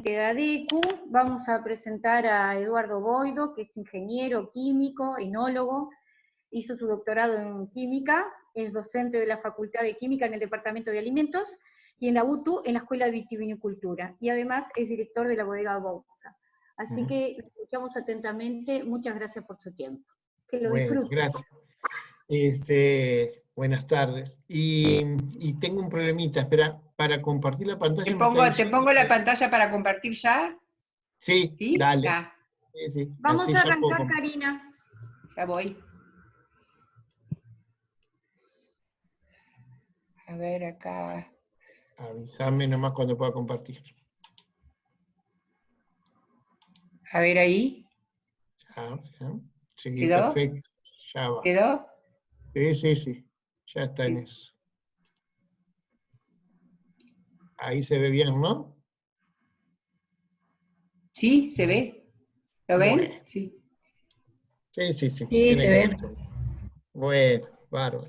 de ADECU, vamos a presentar a Eduardo Boido, que es ingeniero químico, enólogo, hizo su doctorado en química, es docente de la Facultad de Química en el Departamento de Alimentos, y en la UTU, en la Escuela de Vitivinicultura, y además es director de la bodega Bauza. Así que escuchamos atentamente, muchas gracias por su tiempo. Que lo Bueno, disfruten. gracias. Buenas tardes. Y tengo un problemita, espera, para compartir la pantalla. ¿Te pongo la pantalla para compartir ya? Sí, ¿Sí? dale. Ah, Sí, Vamos así a ya arrancar, puedo. Karina. ya voy. A ver acá. Avísame nomás cuando pueda compartir. A ver ahí. Sí, ¿Quedó? perfecto. Ya va. ¿Quedó? Sí. Ya está en eso. Ahí se ve bien, ¿no? ¿Sí? ¿Se ve? ¿Lo ven? Bueno. Sí. Sí. Sí, Tiene se que ve. verse. Bueno, bárbaro.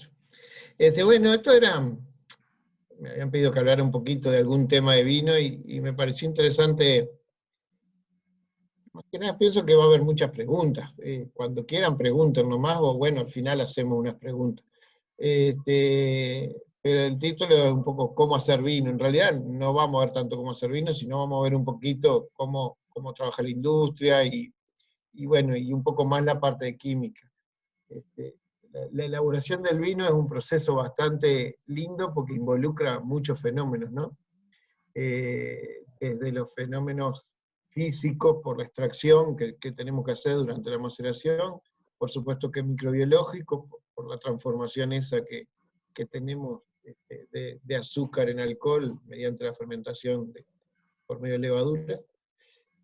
Bueno, esto era, me habían pedido que hablara un poquito de algún tema de vino y me pareció interesante. Más que nada pienso que va a haber muchas preguntas. Cuando quieran pregunten nomás, o bueno, al final hacemos unas preguntas. Pero el título es un poco cómo hacer vino. En realidad no vamos a ver tanto cómo hacer vino, sino vamos a ver un poquito cómo trabaja la industria y bueno, y un poco más la parte de química. La elaboración del vino es un proceso bastante lindo porque involucra muchos fenómenos, ¿no? Desde los fenómenos físicos por la extracción que tenemos que hacer durante la maceración, por supuesto que microbiológico, por la transformación esa que tenemos de azúcar en alcohol mediante la fermentación por medio de levadura,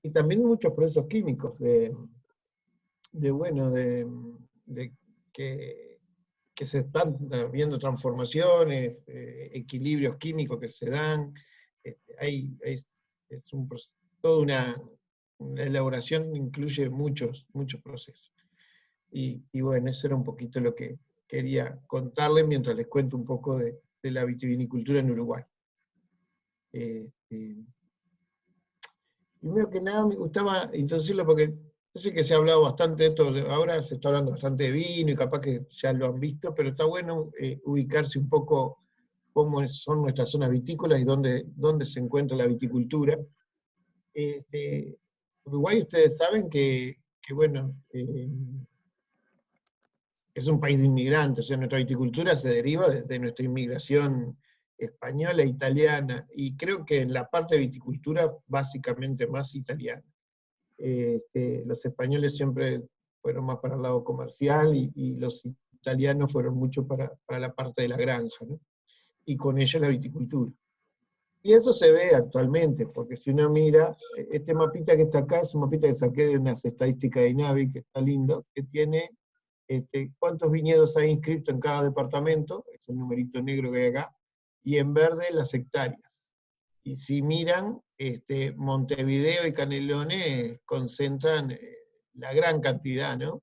y también muchos procesos químicos que se están viendo transformaciones, equilibrios químicos que se dan, es un proceso, la elaboración incluye muchos procesos. Y bueno, eso era un poquito lo que quería contarles mientras les cuento un poco de la vitivinicultura en Uruguay. Primero que nada me gustaba introducirlo porque yo sé que se ha hablado bastante de esto, ahora se está hablando bastante de vino y capaz que ya lo han visto, pero está bueno ubicarse un poco cómo son nuestras zonas vitícolas y dónde se encuentra la viticultura. Uruguay, ustedes saben que bueno, es un país de inmigrantes, o sea, nuestra viticultura se deriva de nuestra inmigración española e italiana, y creo que en la parte de viticultura básicamente más italiana. Los españoles siempre fueron más para el lado comercial y los italianos fueron mucho para la parte de la granja, ¿no? Y con ello la viticultura. Y eso se ve actualmente, porque si uno mira, este mapita que está acá es un mapita que saqué de unas estadísticas de INAVI, que está lindo, que tiene cuántos viñedos hay inscritos en cada departamento, es el numerito negro que hay acá, y en verde las hectáreas. Y si miran, Montevideo y Canelones concentran la gran cantidad, ¿no?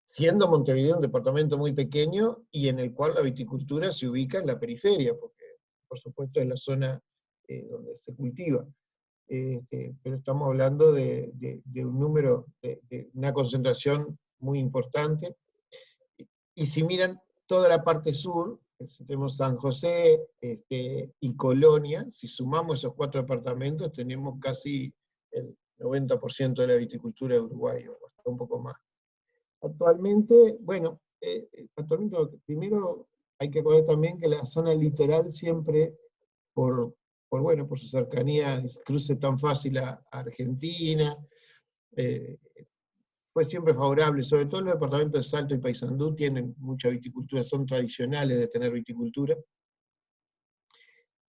Siendo Montevideo un departamento muy pequeño y en el cual la viticultura se ubica en la periferia, porque por supuesto es la zona donde se cultiva. Pero estamos hablando de un número, de una concentración muy importante. Y si miran toda la parte sur, si tenemos San José y Colonia, si sumamos esos 4 departamentos, tenemos casi el 90% de la viticultura de Uruguay, o hasta un poco más. Actualmente, bueno, primero hay que acordar también que la zona litoral siempre, por su cercanía, cruce tan fácil a Argentina, fue siempre favorable, sobre todo los departamentos de Salto y Paysandú tienen mucha viticultura, son tradicionales de tener viticultura.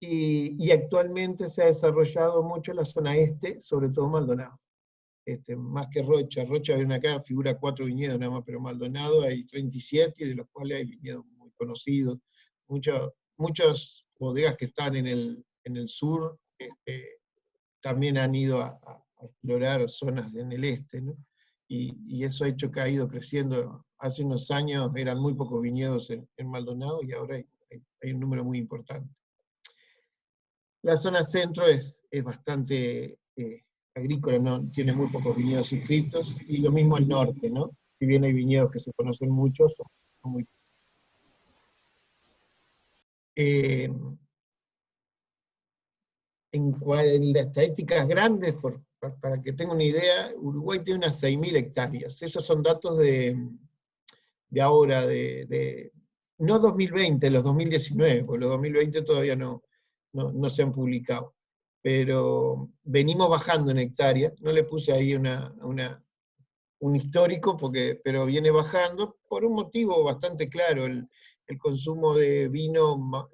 Y actualmente se ha desarrollado mucho la zona este, sobre todo Maldonado. Más que Rocha. Rocha viene acá, figura 4 viñedos nada más, pero Maldonado hay 37, de los cuales hay viñedos muy conocidos. Muchas bodegas que están en el sur también han ido a explorar zonas en el este, ¿no? Y eso ha hecho que ha ido creciendo. Hace unos años eran muy pocos viñedos en Maldonado y ahora hay un número muy importante. La zona centro es bastante agrícola, ¿no? Tiene muy pocos viñedos inscritos, y lo mismo al norte, ¿no? Si bien hay viñedos que se conocen muchos, son muy... Eh, en las estadísticas grandes, para que tenga una idea, Uruguay tiene unas 6.000 hectáreas. Esos son datos de ahora, no 2020, los 2019, porque los 2020 todavía no se han publicado. Pero venimos bajando en hectáreas, no le puse ahí un histórico, pero viene bajando por un motivo bastante claro: el consumo de vino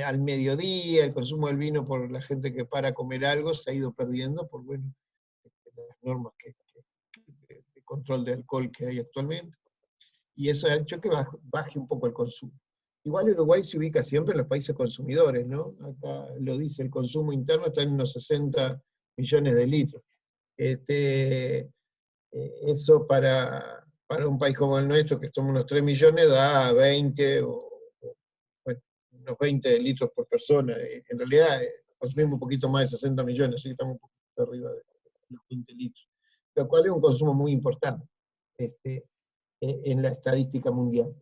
al mediodía, el consumo del vino por la gente que para comer algo se ha ido perdiendo por, bueno, las normas de control de alcohol que hay actualmente, y eso ha hecho que baje un poco el consumo. Igual Uruguay se ubica siempre en los países consumidores, ¿no? Acá lo dice, el consumo interno está en unos 60 millones de litros. Eso para un país como el nuestro, que somos unos 3 millones, da 20 bueno, unos 20 litros por persona. En realidad consumimos un poquito más de 60 millones, así que estamos un poquito arriba de los 20 litros, lo cual es un consumo muy importante en la estadística mundial.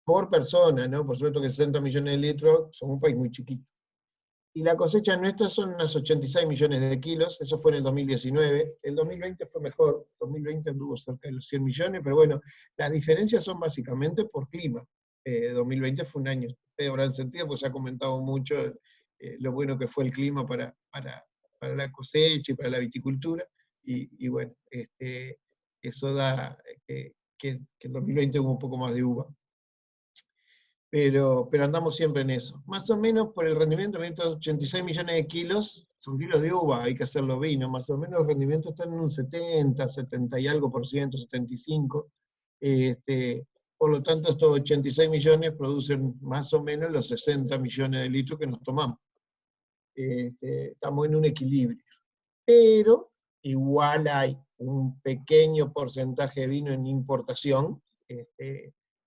Por persona, ¿no? Por supuesto que 60 millones de litros, somos un país muy chiquito. Y la cosecha nuestra son unas 86 millones de kilos, eso fue en el 2019. El 2020 fue mejor, el 2020 anduvo cerca de los 100 millones, pero bueno, las diferencias son básicamente por clima. 2020 fue un año, ustedes habrán sentido, pues se ha comentado mucho lo bueno que fue el clima para la cosecha y para la viticultura, y bueno, eso da que el 2020 hubo un poco más de uva. Pero andamos siempre en eso. Más o menos por el rendimiento, 86 millones de kilos, son kilos de uva, hay que hacerlo vino, más o menos el rendimiento está en un 70, 70 y algo por ciento, 75. Por lo tanto, estos 86 millones producen más o menos los 60 millones de litros que nos tomamos. Estamos en un equilibrio. Pero igual hay un pequeño porcentaje de vino en importación,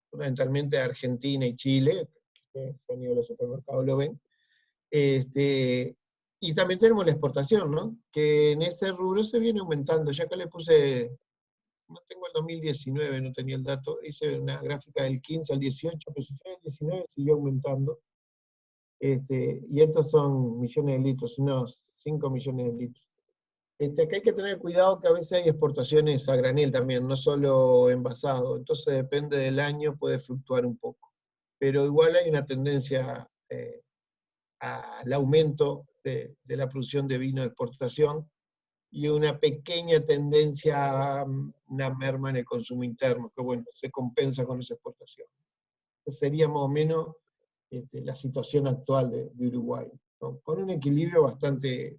fundamentalmente de Argentina y Chile, que han ido a los supermercados lo ven. Y también tenemos la exportación, ¿no? Que en ese rubro se viene aumentando. Ya acá le puse, no tengo el 2019, no tenía el dato, hice una gráfica del 15 al 18, pero si fue el 19 siguió aumentando. Y estos son millones de litros, unos 5 millones de litros. Que hay que tener cuidado que a veces hay exportaciones a granel también, no solo envasado, entonces depende del año, puede fluctuar un poco. Pero igual hay una tendencia al aumento de la producción de vino de exportación, y una pequeña tendencia a una merma en el consumo interno, que bueno, se compensa con esa exportación. Esa sería más o menos la situación actual de Uruguay, ¿no? Con un equilibrio bastante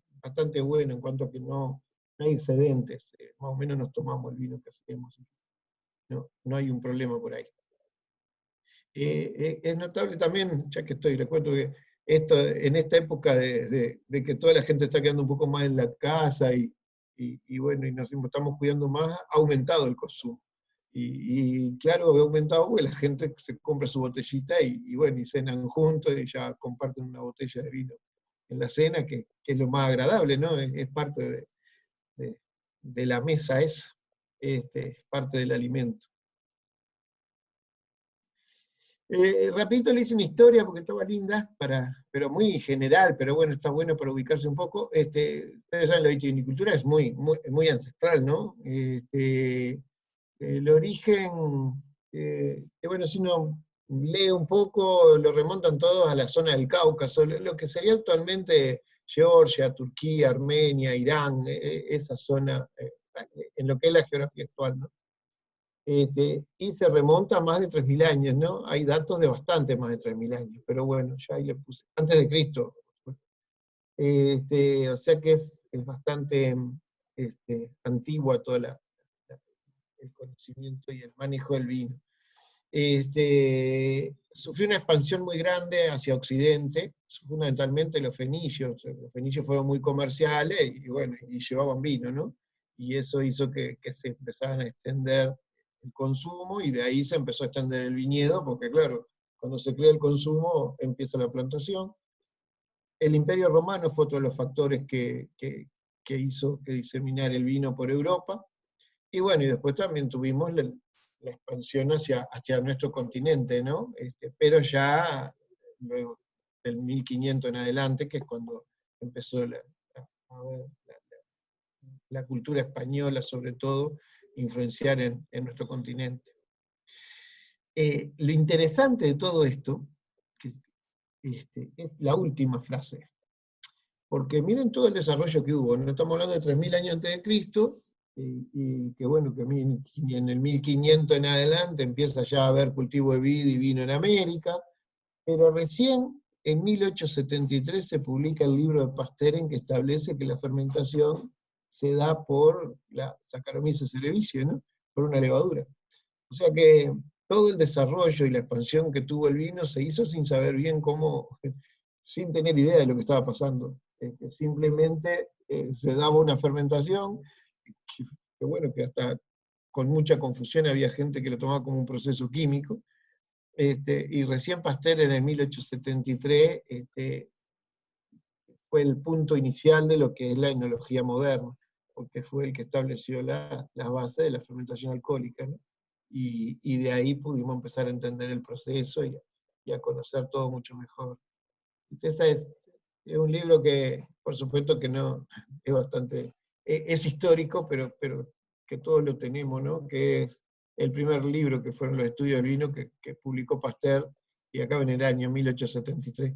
bueno en cuanto a que no hay excedentes, más o menos nos tomamos el vino que hacemos, no hay un problema por ahí. Es notable también, ya que les cuento que en esta época de que toda la gente está quedando un poco más en la casa y bueno, y nos estamos cuidando más, ha aumentado el consumo. Y claro, ha aumentado porque la gente se compra su botellita y bueno, y cenan juntos y ya comparten una botella de vino en la cena, que es lo más agradable, ¿no? Es parte de la mesa esa, es parte del alimento. Rapidito le hice una historia porque estaba linda, pero muy general, pero bueno, está bueno para ubicarse un poco. Ustedes saben, la vitivinicultura es muy ancestral, ¿no? El origen, bueno, si uno lee un poco, lo remontan todos a la zona del Cáucaso, lo que sería actualmente Georgia, Turquía, Armenia, Irán, esa zona, en lo que es la geografía actual, ¿no? Y se remonta a más de 3.000 años, ¿no? Hay datos de bastante más de 3.000 años, pero bueno, ya ahí le puse, antes de Cristo. O sea que es bastante antigua todo el conocimiento y el manejo del vino. Sufrió una expansión muy grande hacia Occidente, fundamentalmente los fenicios. Los fenicios fueron muy comerciales y bueno, y llevaban vino, ¿no? Y eso hizo que se empezaran a extender el consumo, y de ahí se empezó a extender el viñedo, porque claro, cuando se crea el consumo empieza la plantación. el Imperio Romano fue otro de los factores que hizo que diseminara el vino por Europa. Y bueno, y después también tuvimos la expansión hacia nuestro continente, ¿no? Pero ya luego del 1500 en adelante, que es cuando empezó la cultura española, sobre todo, influenciar en nuestro continente. Lo interesante de todo esto, que es la última frase, porque miren todo el desarrollo que hubo, no estamos hablando de 3000 años antes de Cristo, y que bueno, que en el 1500 en adelante empieza ya a haber cultivo de vid y vino en América, pero recién en 1873 se publica el libro de Pasteur en que establece que la fermentación se da por la Saccharomyces cerevisiae, ¿no? Por una levadura. O sea que todo el desarrollo y la expansión que tuvo el vino se hizo sin saber bien cómo, sin tener idea de lo que estaba pasando. Simplemente se daba una fermentación, que bueno, que hasta con mucha confusión había gente que lo tomaba como un proceso químico, y recién Pasteur en el 1873 fue el punto inicial de lo que es la enología moderna, porque fue el que estableció la base de la fermentación alcohólica, ¿no? Y de ahí pudimos empezar a entender el proceso y a conocer todo mucho mejor. Entonces es un libro que, por supuesto que no, es bastante, es histórico, pero que todos lo tenemos, ¿no? Que es el primer libro que fueron los estudios del vino que publicó Pasteur, y acaba en el año 1873.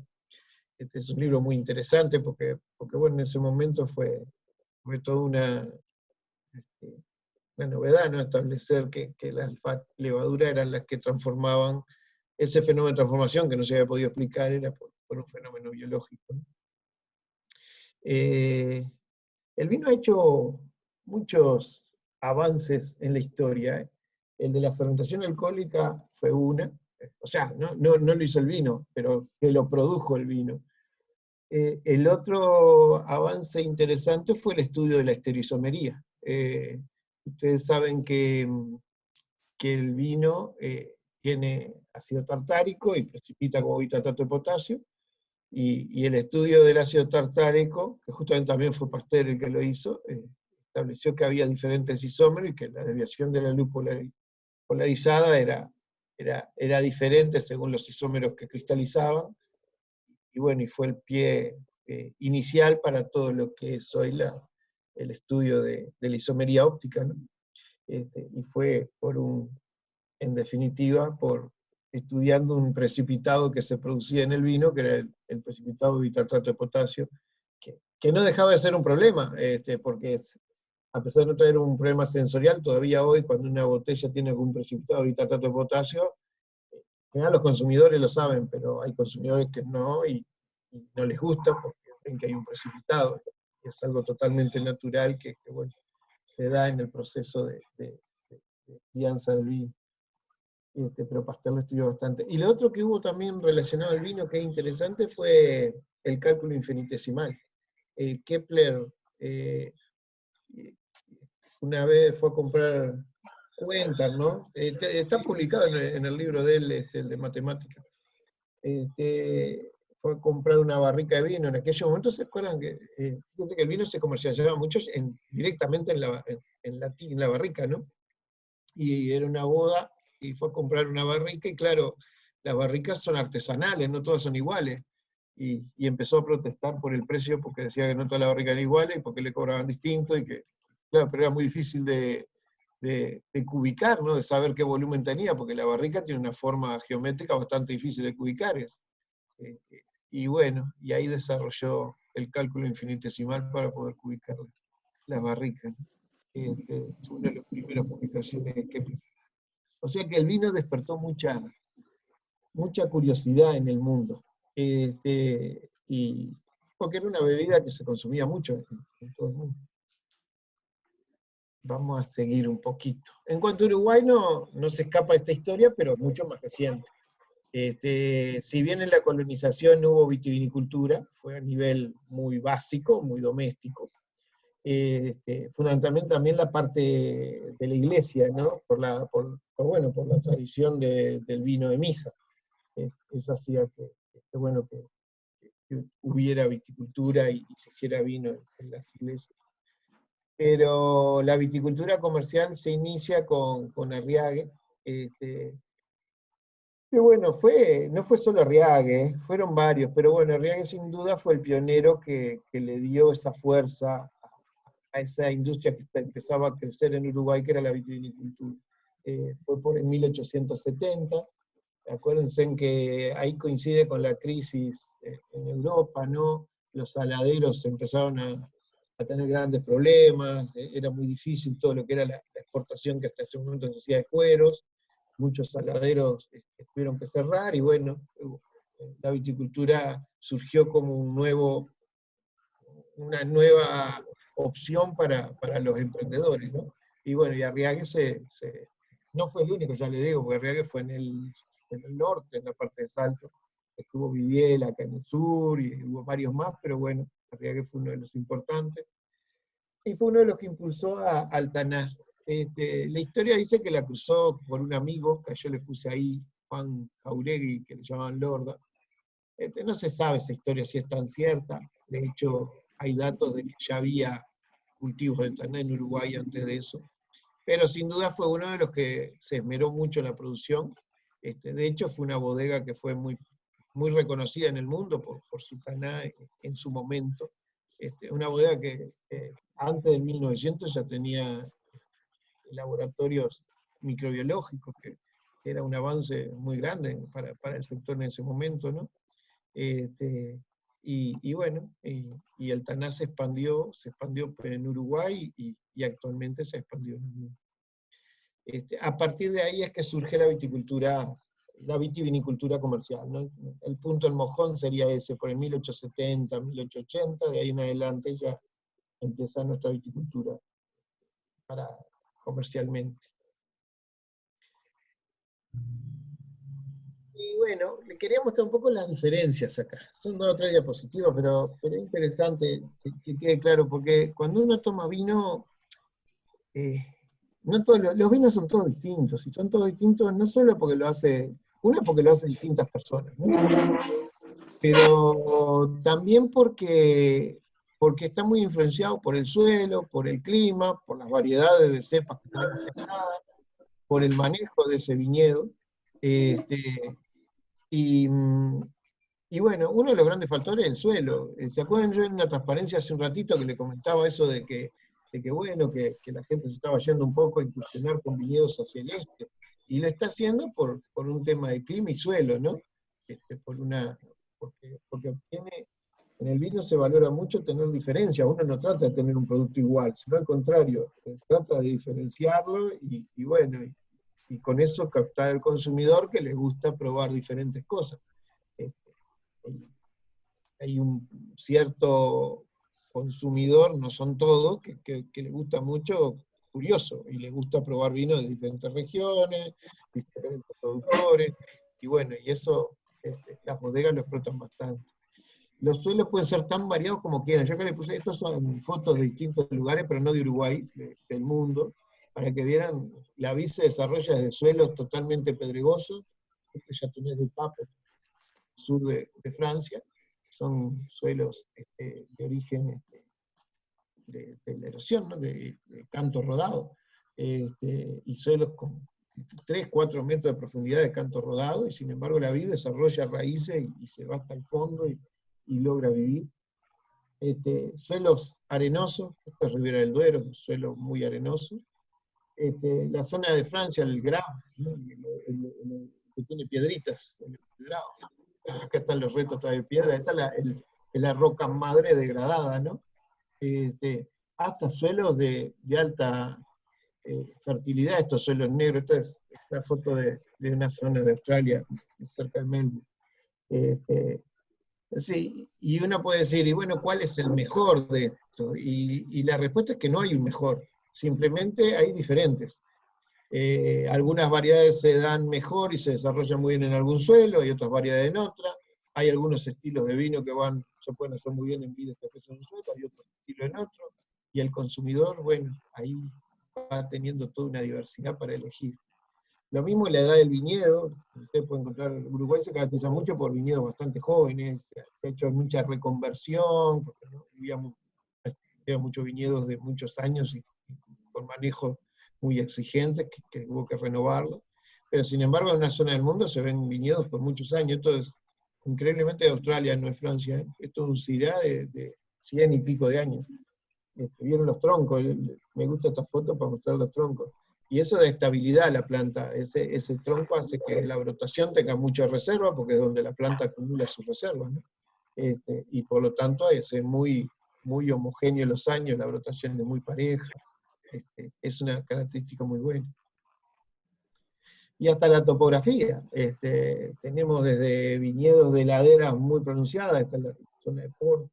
Este es un libro muy interesante porque bueno, en ese momento fue toda una novedad, ¿no? Establecer que las levaduras eran las que transformaban, ese fenómeno de transformación que no se había podido explicar era por un fenómeno biológico, ¿no? El vino ha hecho muchos avances en la historia, ¿eh? El de la fermentación alcohólica fue una, o sea, no lo hizo el vino, pero que lo produjo el vino. El otro avance interesante fue el estudio de la esterisomería. Ustedes saben que el vino tiene ácido tartárico y precipita como bitartrato de potasio, y el estudio del ácido tartárico, que justamente también fue Pasteur el que lo hizo, estableció que había diferentes isómeros y que la desviación de la luz polarizada era diferente según los isómeros que cristalizaban, y bueno, y fue el pie inicial para todo lo que es hoy el estudio de la isomería óptica, ¿no? Y fue en definitiva, por estudiando un precipitado que se producía en el vino, que era el precipitado de bitartrato de potasio, que no dejaba de ser un problema, porque a pesar de no traer un problema sensorial, todavía hoy cuando una botella tiene algún precipitado de bitartrato de potasio, en general los consumidores lo saben, pero hay consumidores que no, y no les gusta porque ven que hay un precipitado, y es algo totalmente natural que bueno, se da en el proceso de crianza del vino. Pero Pasteur lo estudió bastante. Y lo otro que hubo también relacionado al vino que es interesante fue el cálculo infinitesimal. Kepler una vez fue a comprar cuentas, ¿no? Está publicado en el libro de él, el de matemáticas. Fue a comprar una barrica de vino. En aquellos momentos se acuerdan que, fíjense que el vino se comercializaba mucho directamente en la barrica, ¿no? Y era una boda, y fue a comprar una barrica, y claro, las barricas son artesanales, no todas son iguales. Y empezó a protestar por el precio, porque decía que no todas las barricas eran iguales, y porque le cobraban distinto, y que, claro, pero era muy difícil de cubicar, ¿no? De saber qué volumen tenía, porque la barrica tiene una forma geométrica bastante difícil de cubicar. Y bueno, y ahí desarrolló el cálculo infinitesimal para poder cubicar las barricas. Fue una de las primeras publicaciones de Kepler. O sea que el vino despertó mucha curiosidad en el mundo. Y porque era una bebida que se consumía mucho en todo el mundo. Vamos a seguir un poquito. En cuanto a Uruguay, no se escapa esta historia, pero es mucho más reciente. Si bien en la colonización no hubo vitivinicultura, fue a nivel muy básico, muy doméstico. Fundamentalmente también la parte de la iglesia, ¿no? Por la tradición del vino de misa. Eso hacía que que hubiera viticultura y se hiciera vino en las iglesias. Pero la viticultura comercial se inicia con Arriague, que bueno, no fue solo Arriague, fueron varios, pero bueno, Arriague sin duda fue el pionero que le dio esa fuerza a esa industria que empezaba a crecer en Uruguay, que era la vitivinicultura. Fue por en 1870, acuérdense en que ahí coincide con la crisis en Europa, ¿no? Los saladeros empezaron a tener grandes problemas, era muy difícil todo lo que era la exportación que hasta ese momento se hacía de cueros, muchos saladeros tuvieron que cerrar, y bueno, la viticultura surgió como una nueva opción para los emprendedores, ¿no? Y bueno, y Arriague no fue el único, ya le digo, porque Arriague fue en el norte, en la parte de Salto, estuvo Viviel acá en el sur, y hubo varios más, pero bueno, Arriague fue uno de los importantes, y fue uno de los que impulsó a Altaná. La historia dice que la cruzó por un amigo, que yo le puse ahí, Juan Jauregui, que le llamaban Lorda. No se sabe esa historia si es tan cierta, de hecho hay datos de que ya había cultivos de Altaná en Uruguay antes de eso, pero sin duda fue uno de los que se esmeró mucho en la producción. De hecho fue una bodega que fue muy, muy reconocida en el mundo por su taná en su momento. Una bodega que antes del 1900 ya tenía laboratorios microbiológicos, que era un avance muy grande para el sector en ese momento, ¿no? Y bueno, y el taná se expandió en Uruguay y actualmente se expandió en el mundo. A partir de ahí es que surge la vitivinicultura comercial, ¿no? El punto del mojón sería ese, por el 1870, 1880, de ahí en adelante ya empieza nuestra viticultura comercialmente. Y bueno, le quería mostrar un poco las diferencias acá. Son 2 o 3 diapositivas, pero es interesante que quede claro, porque cuando uno toma vino, no todos los vinos son todos distintos, y son todos distintos no solo porque porque lo hacen distintas personas, ¿no? Pero también porque está muy influenciado por el suelo, por el clima, por las variedades de cepas que tenemos plantadas, por el manejo de ese viñedo. Y bueno, uno de los grandes factores es el suelo. ¿Se acuerdan? Yo en una transparencia hace un ratito que le comentaba eso de que bueno, que la gente se estaba yendo un poco a incursionar con viñedos hacia el este, y lo está haciendo por un tema de clima y suelo, ¿no? Porque en el vino se valora mucho tener diferencia, uno no trata de tener un producto igual, sino al contrario, trata de diferenciarlo, y bueno, y con eso captar al consumidor que le gusta probar diferentes cosas. Hay un cierto consumidor, no son todos, que les gusta mucho, curioso, y les gusta probar vinos de diferentes regiones, diferentes productores, y bueno, y eso las bodegas lo explotan bastante. Los suelos pueden ser tan variados como quieran. Yo acá le puse, estos son fotos de distintos lugares, pero no de Uruguay, del mundo, para que vieran, la vid se desarrolla desde suelos totalmente pedregosos, este ya tenés del Papo, sur de Francia, son suelos de origen de la erosión, ¿no? de canto rodado, y suelos con 3, 4 metros de profundidad de canto rodado, y sin embargo la vid desarrolla raíces y se va hasta el fondo y logra vivir. Suelos arenosos, esta es Ribera del Duero, un suelo muy arenoso. La zona de Francia, el Grau, ¿no? Que tiene piedritas, el Grau. Acá están los retos de piedra, esta es la roca madre degradada, ¿no? Hasta suelos de alta fertilidad, estos suelos negros. Esta es la foto de una zona de Australia, cerca de Melbourne. Sí, y uno puede decir, y bueno, ¿cuál es el mejor de esto? Y la respuesta es que no hay un mejor, simplemente hay diferentes. Algunas variedades se dan mejor y se desarrollan muy bien en algún suelo, hay otras variedades en otra. Hay algunos estilos de vino que se pueden hacer muy bien en vides que crecen en un suelo, hay otros estilos en otro. Y el consumidor, bueno, ahí va teniendo toda una diversidad para elegir. Lo mismo la edad del viñedo, usted puede encontrar, Uruguay se caracteriza mucho por viñedos bastante jóvenes, se ha hecho mucha reconversión, porque no había muchos viñedos de muchos años y con manejos muy exigentes que hubo que renovarlo. Pero sin embargo, en una zona del mundo se ven viñedos por muchos años. Esto es increíblemente de Australia, no es Francia. Esto es un Syrah de 100 y pico de años. Vieron los troncos, me gusta esta foto para mostrar los troncos. Y eso da estabilidad a la planta. Ese tronco hace que la brotación tenga mucha reserva, porque es donde la planta acumula sus reservas, ¿no? Y por lo tanto es muy, muy homogéneo los años, la brotación es muy pareja. Es una característica muy buena. Y hasta la topografía. Tenemos desde viñedos de laderas muy pronunciadas, hasta la zona de Porto,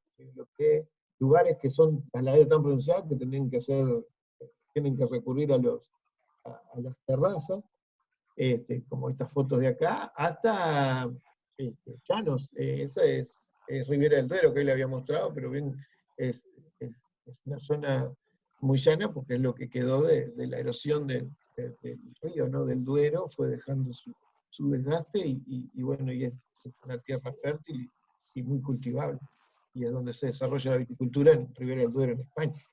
lugares que son las laderas tan pronunciadas que tienen que recurrir a las terrazas, como estas fotos de acá, hasta llanos. Esa es Ribera del Duero, que él le había mostrado, pero bien, es una zona muy llana porque es lo que quedó de la erosión del río, ¿no? Del Duero, fue dejando su desgaste y bueno, y es una tierra fértil y muy cultivable. Y es donde se desarrolla la viticultura en Ribera del Duero, en España.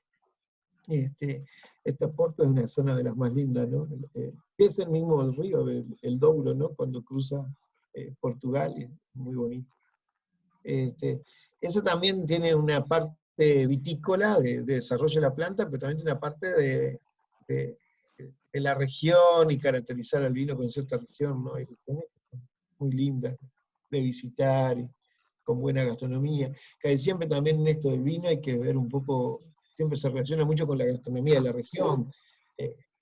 Esta Porto es una zona de las más lindas, ¿no? Es el mismo río, el Douro, ¿no? Cuando cruza Portugal, es muy bonito. Eso también tiene una parte vitícola de desarrollo de la planta, pero también tiene una parte de la región y caracterizar al vino con cierta región, ¿no? Hay regiones que son muy lindas de visitar, y con buena gastronomía. Que siempre también en esto del vino hay que ver un poco, siempre se relaciona mucho con la gastronomía de la región.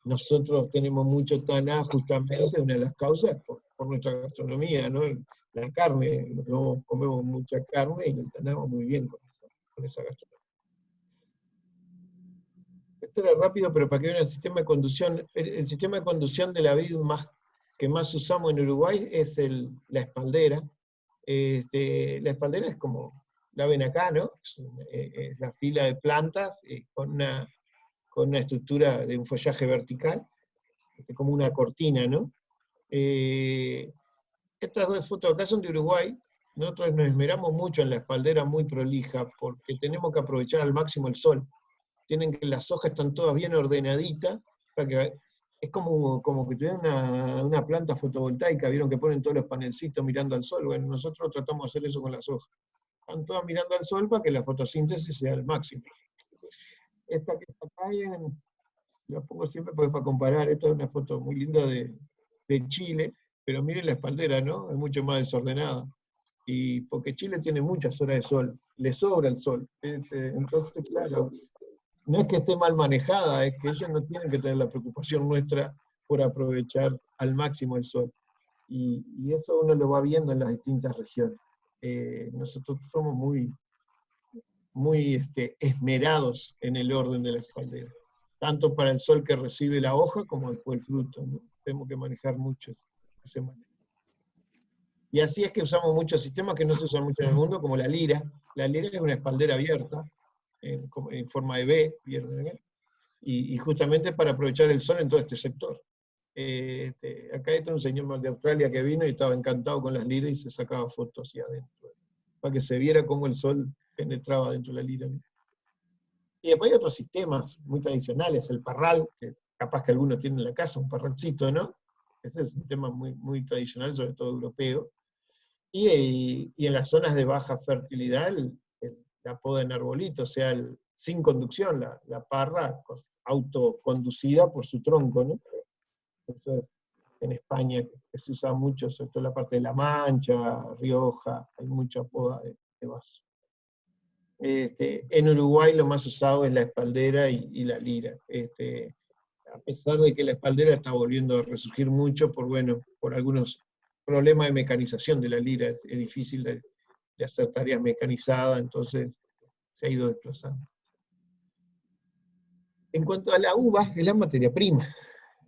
Nosotros tenemos mucho taná, justamente una de las causas por nuestra gastronomía, ¿no? La carne, comemos mucha carne y el taná va muy bien con esa gastronomía. Esto era rápido, pero para que vean el sistema de conducción. El sistema de conducción de la vid que más usamos en Uruguay es la espaldera. La espaldera es como la ven acá, ¿no? Es la fila de plantas con una estructura de un follaje vertical, como una cortina, ¿no? Estas dos fotos acá son de Uruguay. Nosotros nos esmeramos mucho en la espaldera muy prolija, porque tenemos que aprovechar al máximo el sol. Las hojas están todas bien ordenaditas, para que es como que tuvieran una planta fotovoltaica, vieron que ponen todos los panelcitos mirando al sol. Bueno, nosotros tratamos de hacer eso con las hojas. Están todas mirando al sol para que la fotosíntesis sea al máximo. Esta que está acá, la pongo siempre para comparar, esta es una foto muy linda de Chile, pero miren la espaldera, ¿no? Es mucho más desordenada. Y porque Chile tiene muchas horas de sol, le sobra el sol. Entonces, claro, no es que esté mal manejada, es que ellos no tienen que tener la preocupación nuestra por aprovechar al máximo el sol. Y eso uno lo va viendo en las distintas regiones. Nosotros somos muy esmerados en el orden de la espaldera, tanto para el sol que recibe la hoja como después el fruto, ¿no? Tenemos que manejar mucho ese manejo. Y así es que usamos muchos sistemas que no se usan mucho en el mundo, como la lira. La lira es una espaldera abierta, en forma de V, ¿vieron? Y justamente para aprovechar el sol en todo este sector. Acá hay un señor de Australia que vino y estaba encantado con las liras y se sacaba fotos hacia adentro, para que se viera cómo el sol penetraba dentro de la lira. Y después hay otros sistemas muy tradicionales, el parral, que capaz que alguno tiene en la casa, un parralcito, ¿no? Ese es un tema muy, muy tradicional, sobre todo europeo. Y en las zonas de baja fertilidad, la poda en arbolito, o sea, sin conducción, la parra autoconducida por su tronco, ¿no? Eso es en España, que se usa mucho, sobre todo en la parte de La Mancha, Rioja, hay mucha poda de vaso. En Uruguay lo más usado es la espaldera y la lira. A pesar de que la espaldera está volviendo a resurgir mucho por algunos problemas de mecanización de la lira, es difícil de hacer tareas mecanizadas, entonces se ha ido desplazando. En cuanto a la uva, es la materia prima.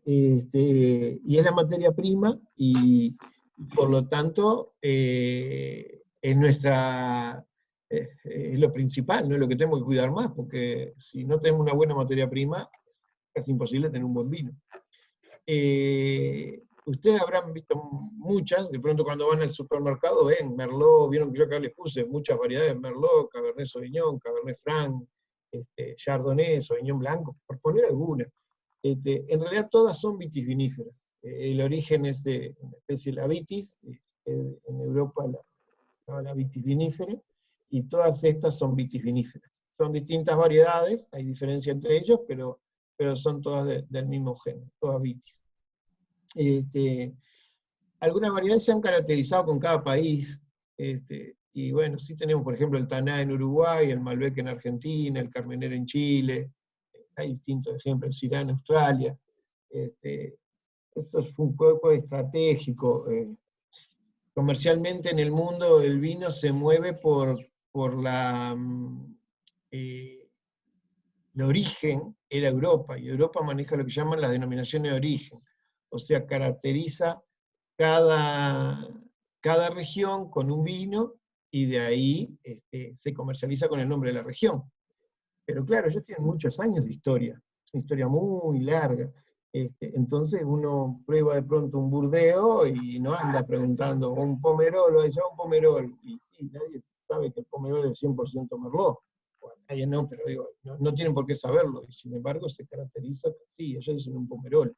Y es la materia prima y por lo tanto es lo principal, no es lo que tenemos que cuidar más, porque si no tenemos una buena materia prima, es imposible tener un buen vino. ustedes habrán visto muchas, de pronto cuando van al supermercado ven Merlot, vieron que yo acá les puse muchas variedades, Merlot, Cabernet Sauvignon, Cabernet Franc, Chardonnay, Sauvignon Blanco, por poner algunas. En realidad todas son vitis viníferas. El origen es de una especie de la vitis, en Europa la vitis vinífera, y todas estas son vitis viníferas. Son distintas variedades, hay diferencia entre ellos, pero son todas del mismo género, todas vitis. Algunas variedades se han caracterizado con cada país, y bueno, sí tenemos, por ejemplo, el Taná en Uruguay, el Malbec en Argentina, el Carmenère en Chile, hay distintos ejemplos, el Syrah en Australia. Eso es un poco estratégico. Comercialmente en el mundo el vino se mueve por el origen, era Europa, y Europa maneja lo que llaman las denominaciones de origen. O sea, caracteriza cada región con un vino, y de ahí se comercializa con el nombre de la región. Pero claro, ellos tienen muchos años de historia, es una historia muy larga. Entonces uno prueba de pronto un Burdeos y no anda preguntando, un Pomerol, o un Pomerol, y sí, nadie sabe que el Pomerol es 100% Merlot. Bueno, nadie no, pero digo, no tienen por qué saberlo, y sin embargo se caracteriza que sí, ellos dicen un Pomerol.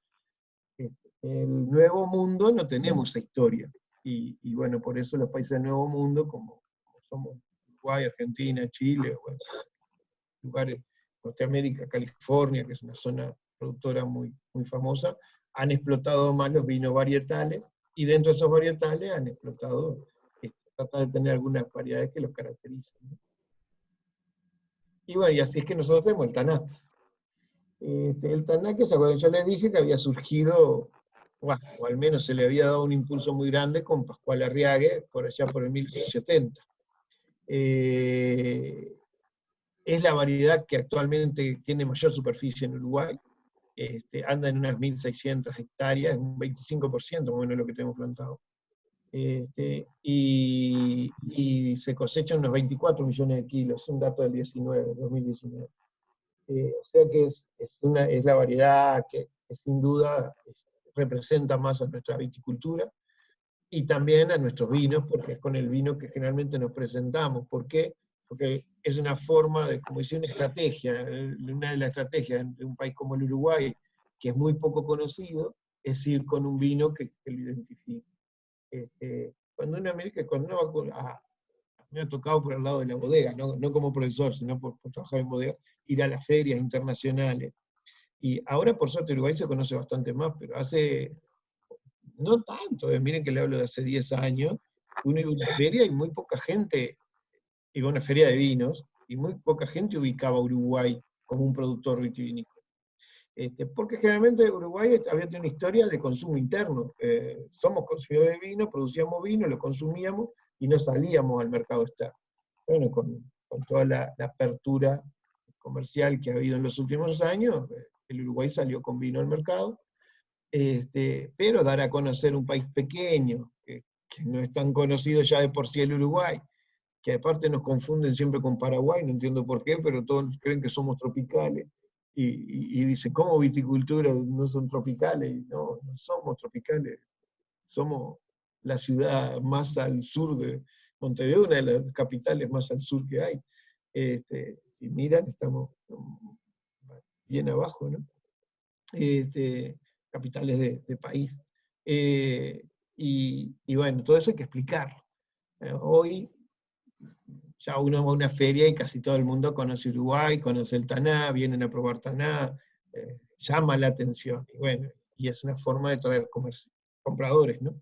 El Nuevo Mundo no tenemos esa historia, y bueno, por eso los países del Nuevo Mundo, como somos Uruguay, Argentina, Chile, bueno, lugares, Norteamérica, California, que es una zona productora muy, muy famosa, han explotado más los vinos varietales, y dentro de esos varietales han explotado, tratar de tener algunas variedades que los caracterizan, ¿no? Y bueno, y así es que nosotros tenemos el Tanat. El Tanat, que yo les dije que había surgido, bueno, o al menos se le había dado un impulso muy grande con Pascual Arriague, por allá por el 1870. Es la variedad que actualmente tiene mayor superficie en Uruguay, anda en unas 1.600 hectáreas, un 25% más o menos de lo que tenemos plantado. Y se cosechan unos 24 millones de kilos, un dato del 2019. O sea que es la variedad que sin duda representa más a nuestra viticultura, y también a nuestros vinos, porque es con el vino que generalmente nos presentamos. ¿Por qué? Porque es una forma de, como decía, una estrategia. Una de las estrategias de un país como el Uruguay, que es muy poco conocido, es ir con un vino que lo identifique. Cuando uno va me ha tocado por el lado de la bodega, no como profesor, sino por trabajar en bodega, ir a las ferias internacionales. Y ahora, por suerte, Uruguay se conoce bastante más, pero hace no tanto, miren que le hablo de hace 10 años, uno iba a una feria y muy poca gente, iba a una feria de vinos, y muy poca gente ubicaba a Uruguay como un productor vitivinícola. Porque generalmente Uruguay había tenido una historia de consumo interno. Somos consumidores de vino, producíamos vino, lo consumíamos y no salíamos al mercado externo. Bueno, con toda la apertura comercial que ha habido en los últimos años, el Uruguay salió con vino al mercado. Pero dar a conocer un país pequeño, que no es tan conocido ya de por sí el Uruguay, que aparte nos confunden siempre con Paraguay, no entiendo por qué, pero todos creen que somos tropicales, y dicen, ¿cómo viticultura no son tropicales? No somos tropicales, somos la ciudad más al sur de Montevideo, una de las capitales más al sur que hay. Si miran, estamos bien abajo, ¿no? Capitales de país. Y bueno, todo eso hay que explicar. Hoy ya uno va a una feria y casi todo el mundo conoce Uruguay, conoce el Taná, vienen a probar Taná, llama la atención. Y bueno, y es una forma de traer compradores, ¿no?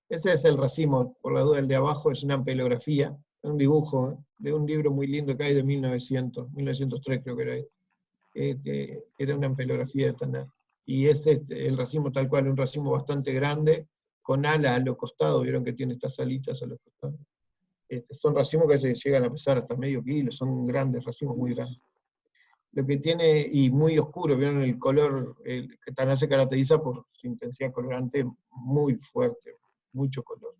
Ese es el racimo, por la duda el de abajo es una ampelografía, un dibujo de un libro muy lindo que hay de 1903 creo que era. Era una ampelografía de Taná. Y es el racimo tal cual, un racimo bastante grande, con alas a los costados, vieron que tiene estas alitas a los costados. Son racimos que llegan a pesar hasta medio kilo, son grandes, racimos muy grandes. Lo que tiene, y muy oscuro, vieron el color, que Taná se caracteriza por su intensidad colorante muy fuerte, mucho color.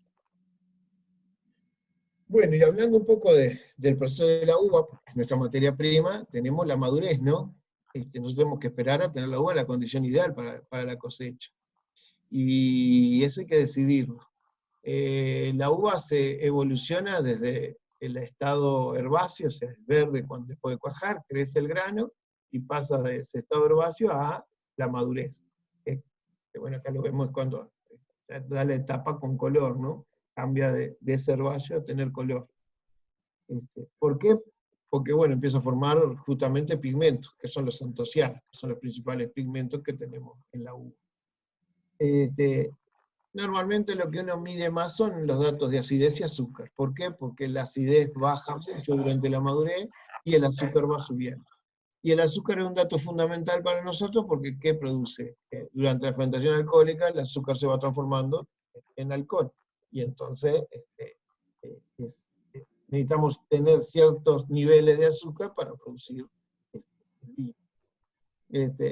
Bueno, y hablando un poco del proceso de la uva, porque es nuestra materia prima, tenemos la madurez, ¿no? Nosotros tenemos que esperar a tener la uva en la condición ideal para la cosecha. y eso hay que decidirlo. La uva se evoluciona desde el estado herbáceo, o sea, es verde cuando después de cuajar, crece el grano, y pasa de ese estado herbáceo a la madurez. Que bueno, acá lo vemos cuando da la etapa con color, ¿no? Cambia de ese herbáceo a tener color. ¿Por qué? Porque, bueno, empieza a formar justamente pigmentos, que son los antocianos, que son los principales pigmentos que tenemos en la uva. Normalmente lo que uno mide más son los datos de acidez y azúcar. ¿Por qué? Porque la acidez baja mucho durante la madurez y el azúcar va subiendo. Y el azúcar es un dato fundamental para nosotros porque ¿qué produce? Durante la fermentación alcohólica el azúcar se va transformando en alcohol. Y entonces necesitamos tener ciertos niveles de azúcar para producir vino.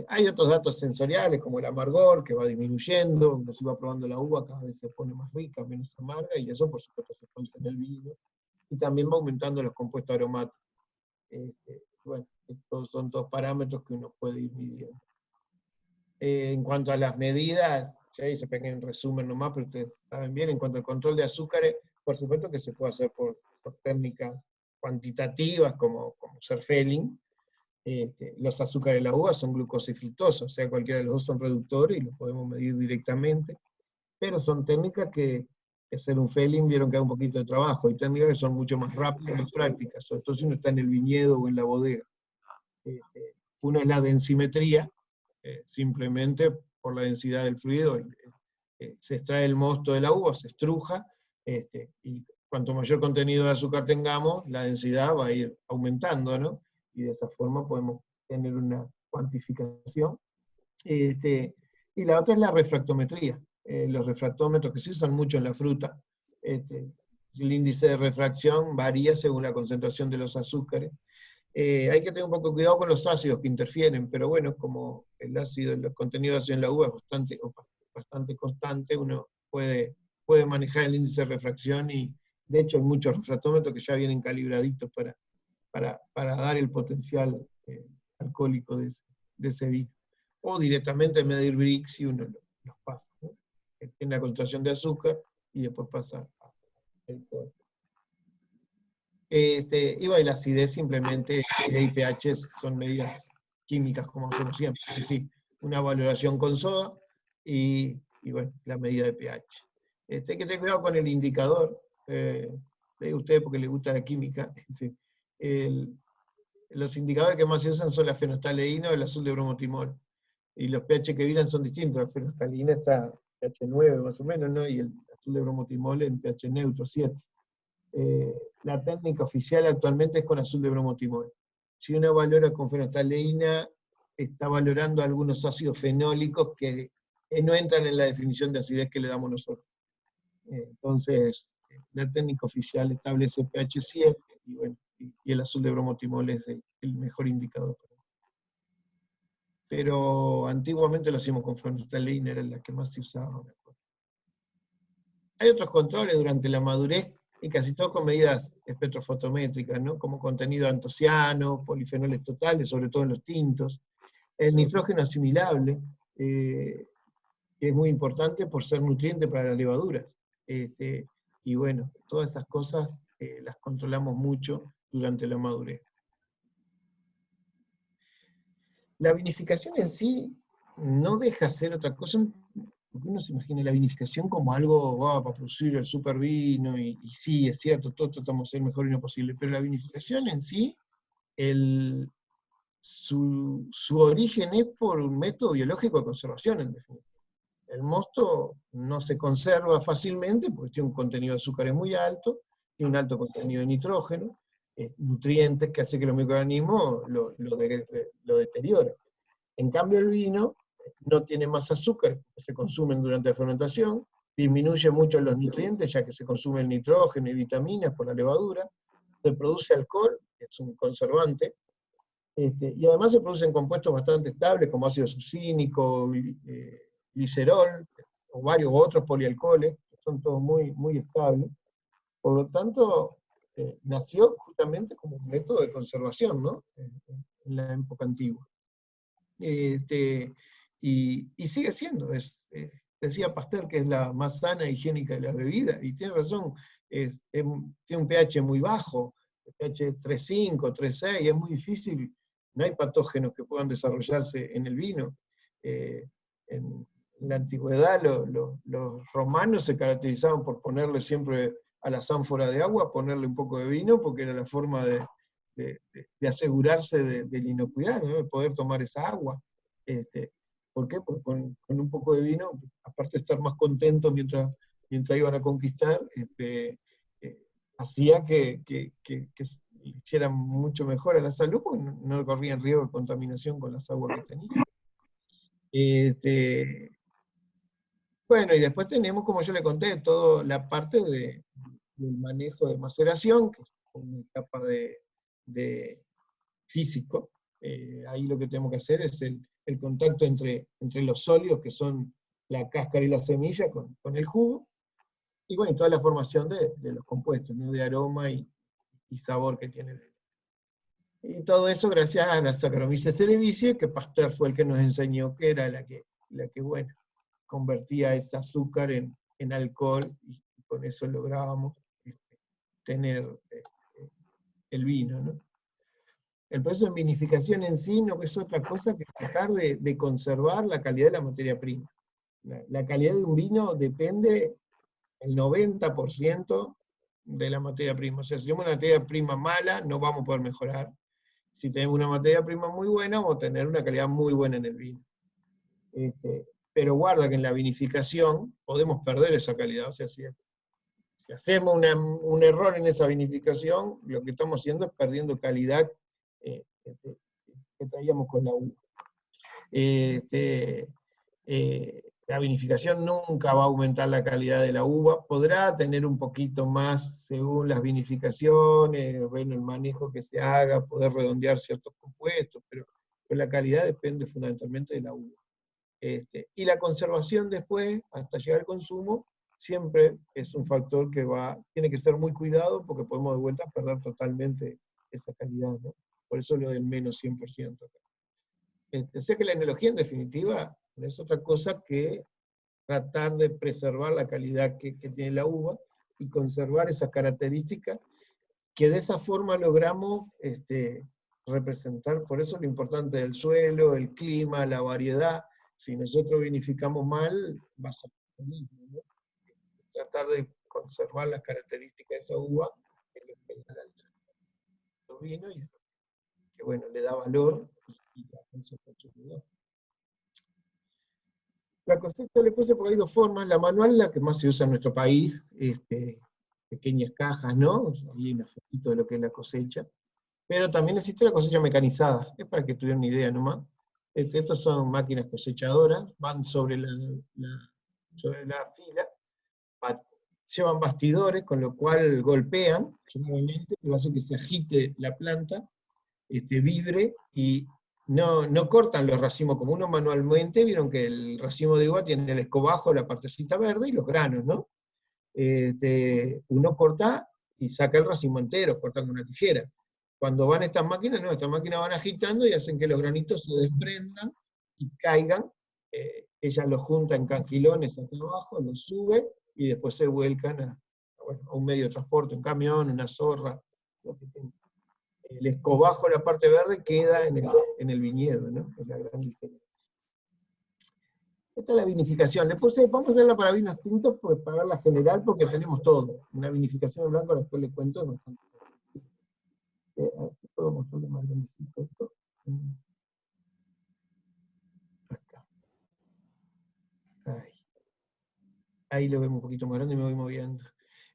Hay otros datos sensoriales, como el amargor, que va disminuyendo, uno se va probando la uva, cada vez se pone más rica, menos amarga, y eso por supuesto se produce en el vino. Y también va aumentando los compuestos aromáticos. Bueno, estos son dos parámetros que uno puede ir midiendo. En cuanto a las medidas, ¿sí? Se pegan en resumen nomás, pero ustedes saben bien, en cuanto al control de azúcares, por supuesto que se puede hacer por técnicas cuantitativas, como Serfeling. Los azúcares de la uva son glucosa y fructosa, o sea, cualquiera de los dos son reductores y los podemos medir directamente, pero son técnicas que hacer un Felling vieron que da un poquito de trabajo, y técnicas que son mucho más rápidas y más prácticas, sobre todo si uno está en el viñedo o en la bodega. Una es la densimetría, simplemente por la densidad del fluido, se extrae el mosto de la uva, se estruja, y cuanto mayor contenido de azúcar tengamos, la densidad va a ir aumentando, ¿no? Y de esa forma podemos tener una cuantificación. Y la otra es la refractometría. Los refractómetros que se usan mucho en la fruta, el índice de refracción varía según la concentración de los azúcares. Hay que tener un poco de cuidado con los ácidos que interfieren, pero bueno, como el contenido de ácido en la uva es bastante constante, uno puede manejar el índice de refracción, y de hecho hay muchos refractómetros que ya vienen calibraditos para dar el potencial alcohólico de ese vino. O directamente medir Brix si uno los pasa, ¿no? En la concentración de azúcar y después pasa al alcohol. Y bueno, la acidez simplemente, acidez y pH son medidas químicas como hacemos siempre. Es decir, una valoración con soda y bueno, la medida de pH. Hay que tener cuidado con el indicador. Le digo a ustedes porque les gusta la química. Los indicadores que más se usan son la fenolftaleína o el azul de bromotimol. Y los pH que vienen son distintos. La fenolftaleína está pH 9 más o menos, ¿no? Y el azul de bromotimol en pH neutro 7. La técnica oficial actualmente es con azul de bromotimol. Si uno valora con fenolftaleína, está valorando algunos ácidos fenólicos que no entran en la definición de acidez que le damos nosotros. Entonces, la técnica oficial establece pH 7, y bueno, y el azul de bromotimol es el mejor indicador. Pero antiguamente lo hacíamos con fenolftaleína, era la que más se usaba. Hay otros controles durante la madurez, y casi todo con medidas espectrofotométricas, ¿no? Como contenido de antociano, polifenoles totales, sobre todo en los tintos. El nitrógeno asimilable, que es muy importante por ser nutriente para las levaduras. Y bueno, todas esas cosas las controlamos mucho durante la madurez. La vinificación en sí no deja ser otra cosa, porque uno se imagina la vinificación como algo para producir el super vino, y sí, es cierto, todos tratamos de ser el mejor vino posible, pero la vinificación en sí, su origen es por un método biológico de conservación, en definitiva. El mosto no se conserva fácilmente porque tiene un contenido de azúcares muy alto, tiene un alto contenido de nitrógeno, nutrientes que hace que los microorganismos lo deterioren. En cambio el vino no tiene más azúcar que se consumen durante la fermentación, disminuye mucho los nutrientes ya que se consume el nitrógeno y vitaminas por la levadura, se produce alcohol, que es un conservante, y además se producen compuestos bastante estables como ácido succínico, glicerol, o varios otros polialcoholes, que son todos muy, muy estables. Por lo tanto, nació justamente como un método de conservación, ¿no? En la época antigua. Y sigue siendo, es decía Pasteur que es la más sana e higiénica de las bebidas, y tiene razón, tiene un pH muy bajo, pH 3.5, 3.6, es muy difícil, no hay patógenos que puedan desarrollarse en el vino. En la antigüedad los romanos se caracterizaban por ponerle siempre a la ánfora de agua, ponerle un poco de vino, porque era la forma de asegurarse de la inocuidad, ¿no? De poder tomar esa agua. ¿Por qué? Porque con un poco de vino, aparte de estar más contentos mientras iban a conquistar, hacía que hicieran mucho mejor a la salud, porque no corrían riesgo de contaminación con las aguas que tenían. Bueno, y después tenemos, como yo le conté, toda la parte del manejo de maceración, que es una etapa de físico. Ahí lo que tenemos que hacer es el contacto entre los sólidos, que son la cáscara y la semilla, con el jugo, y bueno, toda la formación de los compuestos, ¿no? De aroma y sabor que tiene el vino. Y todo eso gracias a la Saccharomyces cerevisiae, que Pasteur fue el que nos enseñó que era la que bueno, convertía ese azúcar en alcohol, y con eso lográbamos tener el vino, ¿no? El proceso de vinificación en sí no es otra cosa que tratar de conservar la calidad de la materia prima. La calidad de un vino depende el 90% de la materia prima. O sea, si tenemos una materia prima mala, no vamos a poder mejorar. Si tenemos una materia prima muy buena, vamos a tener una calidad muy buena en el vino. Pero guarda que en la vinificación podemos perder esa calidad. O sea, si hacemos un error en esa vinificación, lo que estamos haciendo es perdiendo calidad que traíamos con la uva. La vinificación nunca va a aumentar la calidad de la uva, podrá tener un poquito más según las vinificaciones, bueno, el manejo que se haga, poder redondear ciertos compuestos, pero la calidad depende fundamentalmente de la uva. Y la conservación después, hasta llegar al consumo, siempre es un factor que tiene que ser muy cuidado, porque podemos de vuelta perder totalmente esa calidad, ¿no? Por eso lo del menos 100%. O sea que la enología, en definitiva, no es otra cosa que tratar de preservar la calidad que tiene la uva y conservar esas características, que de esa forma logramos representar. Por eso lo importante del suelo, el clima, la variedad. Si nosotros vinificamos mal, va a ser lo mismo, ¿no? Tratar de conservar las características de esa uva, que es lo que le da el vino, y que bueno, le da valor y la atención al consumidor. La cosecha le puse porque hay dos formas. La manual, la que más se usa en nuestro país, pequeñas cajas, ¿no? Ahí hay una fotito de lo que es la cosecha. Pero también existe la cosecha mecanizada, es para que tuvieran una idea nomás. Estas son máquinas cosechadoras, van sobre la fila, llevan bastidores, con lo cual golpean, suavemente, lo hace que se agite la planta, vibre, y no cortan los racimos como uno manualmente. Vieron que el racimo de uva tiene el escobajo, la partecita verde, y los granos, ¿no? Uno corta y saca el racimo entero, cortando una tijera. Cuando van estas máquinas, no, estas máquinas van agitando y hacen que los granitos se desprendan y caigan. Ella los junta en cangilones hacia abajo, los sube, y después se vuelcan a un medio de transporte, un camión, una zorra, lo que tenga. El escobajo, la parte verde, queda en el viñedo, ¿no? Es la gran diferencia. Esta es la vinificación. Le puse, vamos a verla para vinos tintos, para verla general, porque tenemos todo. Una vinificación en blanco, después le cuento, es bastante. A ver si puedo mostrarle más grandecito esto. Acá. Ahí lo vemos un poquito más grande y me voy moviendo.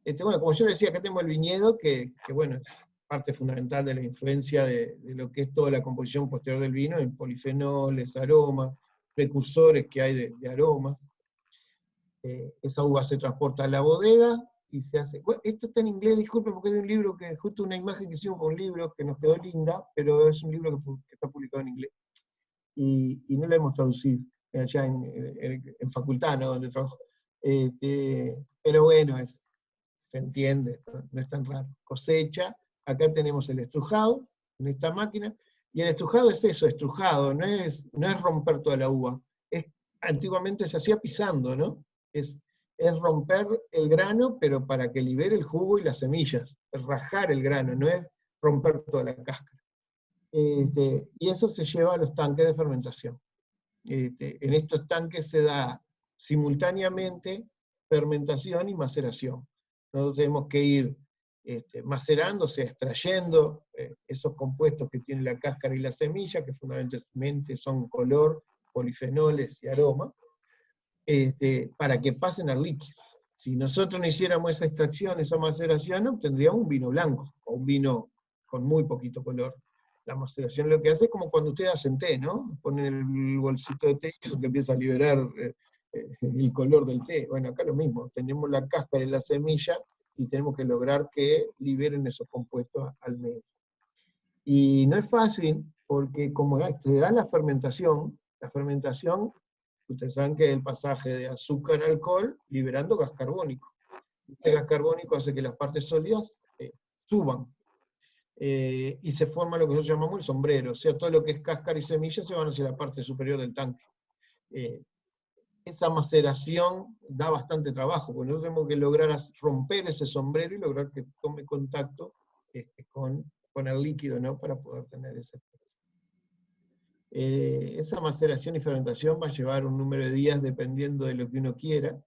Bueno, como yo le decía, acá tenemos el viñedo, que bueno, es parte fundamental de la influencia de lo que es toda la composición posterior del vino, en polifenoles, aromas, precursores que hay de aromas. Esa uva se transporta a la bodega y se hace. Bueno, esto está en inglés, disculpen, porque es de un libro que, justo una imagen que hicimos con un libro que nos quedó linda, pero es un libro que está publicado en inglés. Y no lo hemos traducido allá en facultad, ¿no? Donde trabajo. Pero bueno, se entiende, no es tan raro. Cosecha, acá tenemos el estrujado, en esta máquina, y el estrujado es eso, estrujado, no es romper toda la uva, es antiguamente se hacía pisando, ¿no? Es romper el grano, pero para que libere el jugo y las semillas, es rajar el grano, no es romper toda la cáscara. Y eso se lleva a los tanques de fermentación. En estos tanques se da simultáneamente fermentación y maceración. Nosotros tenemos que ir macerando, o sea, extrayendo esos compuestos que tiene la cáscara y la semilla, que fundamentalmente son color, polifenoles y aroma, para que pasen al líquido. Si nosotros no hiciéramos esa extracción, esa maceración, obtendríamos un vino blanco, o un vino con muy poquito color. La maceración lo que hace es como cuando ustedes hacen té, ¿no? Ponen el bolsito de té y lo que empieza a liberar el color del té. Bueno, acá lo mismo, tenemos la cáscara y la semilla, y tenemos que lograr que liberen esos compuestos al medio. Y no es fácil, porque como se da la fermentación, ustedes saben que es el pasaje de azúcar a alcohol liberando gas carbónico. Ese gas carbónico hace que las partes sólidas suban, y se forma lo que nosotros llamamos el sombrero, o sea, todo lo que es cáscara y semilla se van hacia la parte superior del tanque. Esa maceración da bastante trabajo, porque nosotros tenemos que lograr romper ese sombrero y lograr que tome contacto con el líquido, ¿no? Para poder tener esa expresión. Esa maceración y fermentación va a llevar un número de días dependiendo de lo que uno quiera,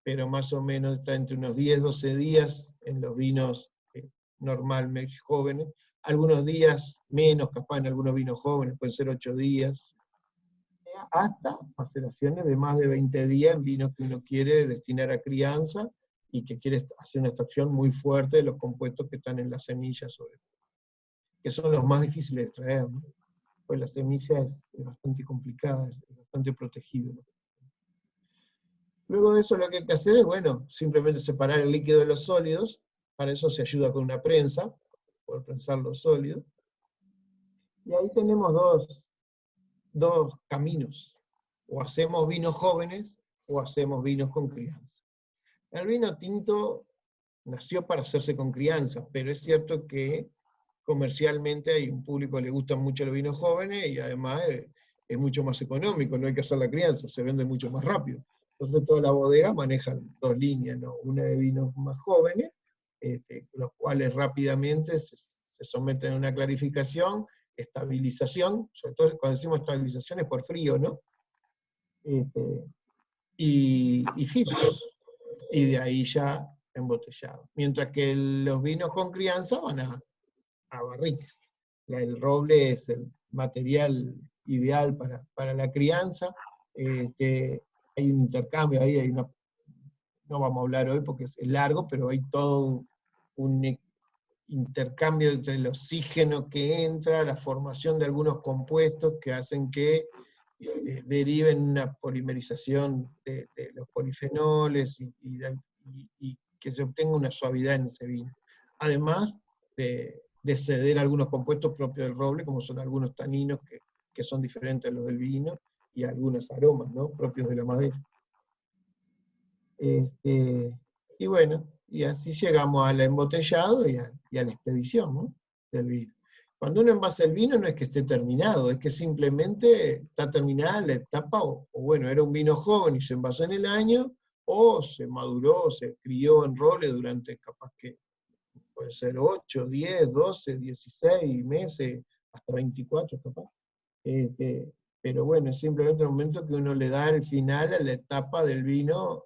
pero más o menos está entre unos 10, 12 días en los vinos normalmente jóvenes, algunos días menos, capaz en algunos vinos jóvenes, pueden ser 8 días, hasta maceraciones de más de 20 días en vinos que uno quiere destinar a crianza y que quiere hacer una extracción muy fuerte de los compuestos que están en las semillas, sobre todo, que son los más difíciles de extraer, ¿no? Pues la semilla es bastante complicada, es bastante protegida, ¿no? Luego de eso lo que hay que hacer es, bueno, simplemente separar el líquido de los sólidos. Para eso se ayuda con una prensa, por prensar los sólidos. Y ahí tenemos dos caminos. O hacemos vinos jóvenes, o hacemos vinos con crianza. El vino tinto nació para hacerse con crianza, pero es cierto que comercialmente hay un público que le gustan mucho los vinos jóvenes, y además es mucho más económico, no hay que hacer la crianza, se vende mucho más rápido. Entonces todas las bodegas manejan dos líneas, ¿no? Una de vinos más jóvenes, los cuales rápidamente se someten a una clarificación, estabilización, sobre todo cuando decimos estabilización es por frío, ¿no? Y filtros, y de ahí ya embotellado. Mientras que los vinos con crianza van a barrica. El roble es el material ideal para la crianza. Hay un intercambio ahí, no vamos a hablar hoy porque es largo, pero hay todo un intercambio entre el oxígeno que entra, la formación de algunos compuestos que hacen que deriven una polimerización de los polifenoles y que se obtenga una suavidad en ese vino. Además de ceder algunos compuestos propios del roble, como son algunos taninos que son diferentes a los del vino, y algunos aromas, ¿no? Propios de la madera. Y bueno, y así llegamos al embotellado y a la expedición, ¿no? Del vino. Cuando uno envasa el vino no es que esté terminado, es que simplemente está terminada la etapa, o bueno, era un vino joven y se envasó en el año, o se maduró, se crió en roble durante capaz que puede ser 8, 10, 12, 16 meses, hasta 24 capaz. Pero bueno, es simplemente el momento que uno le da el final a la etapa del vino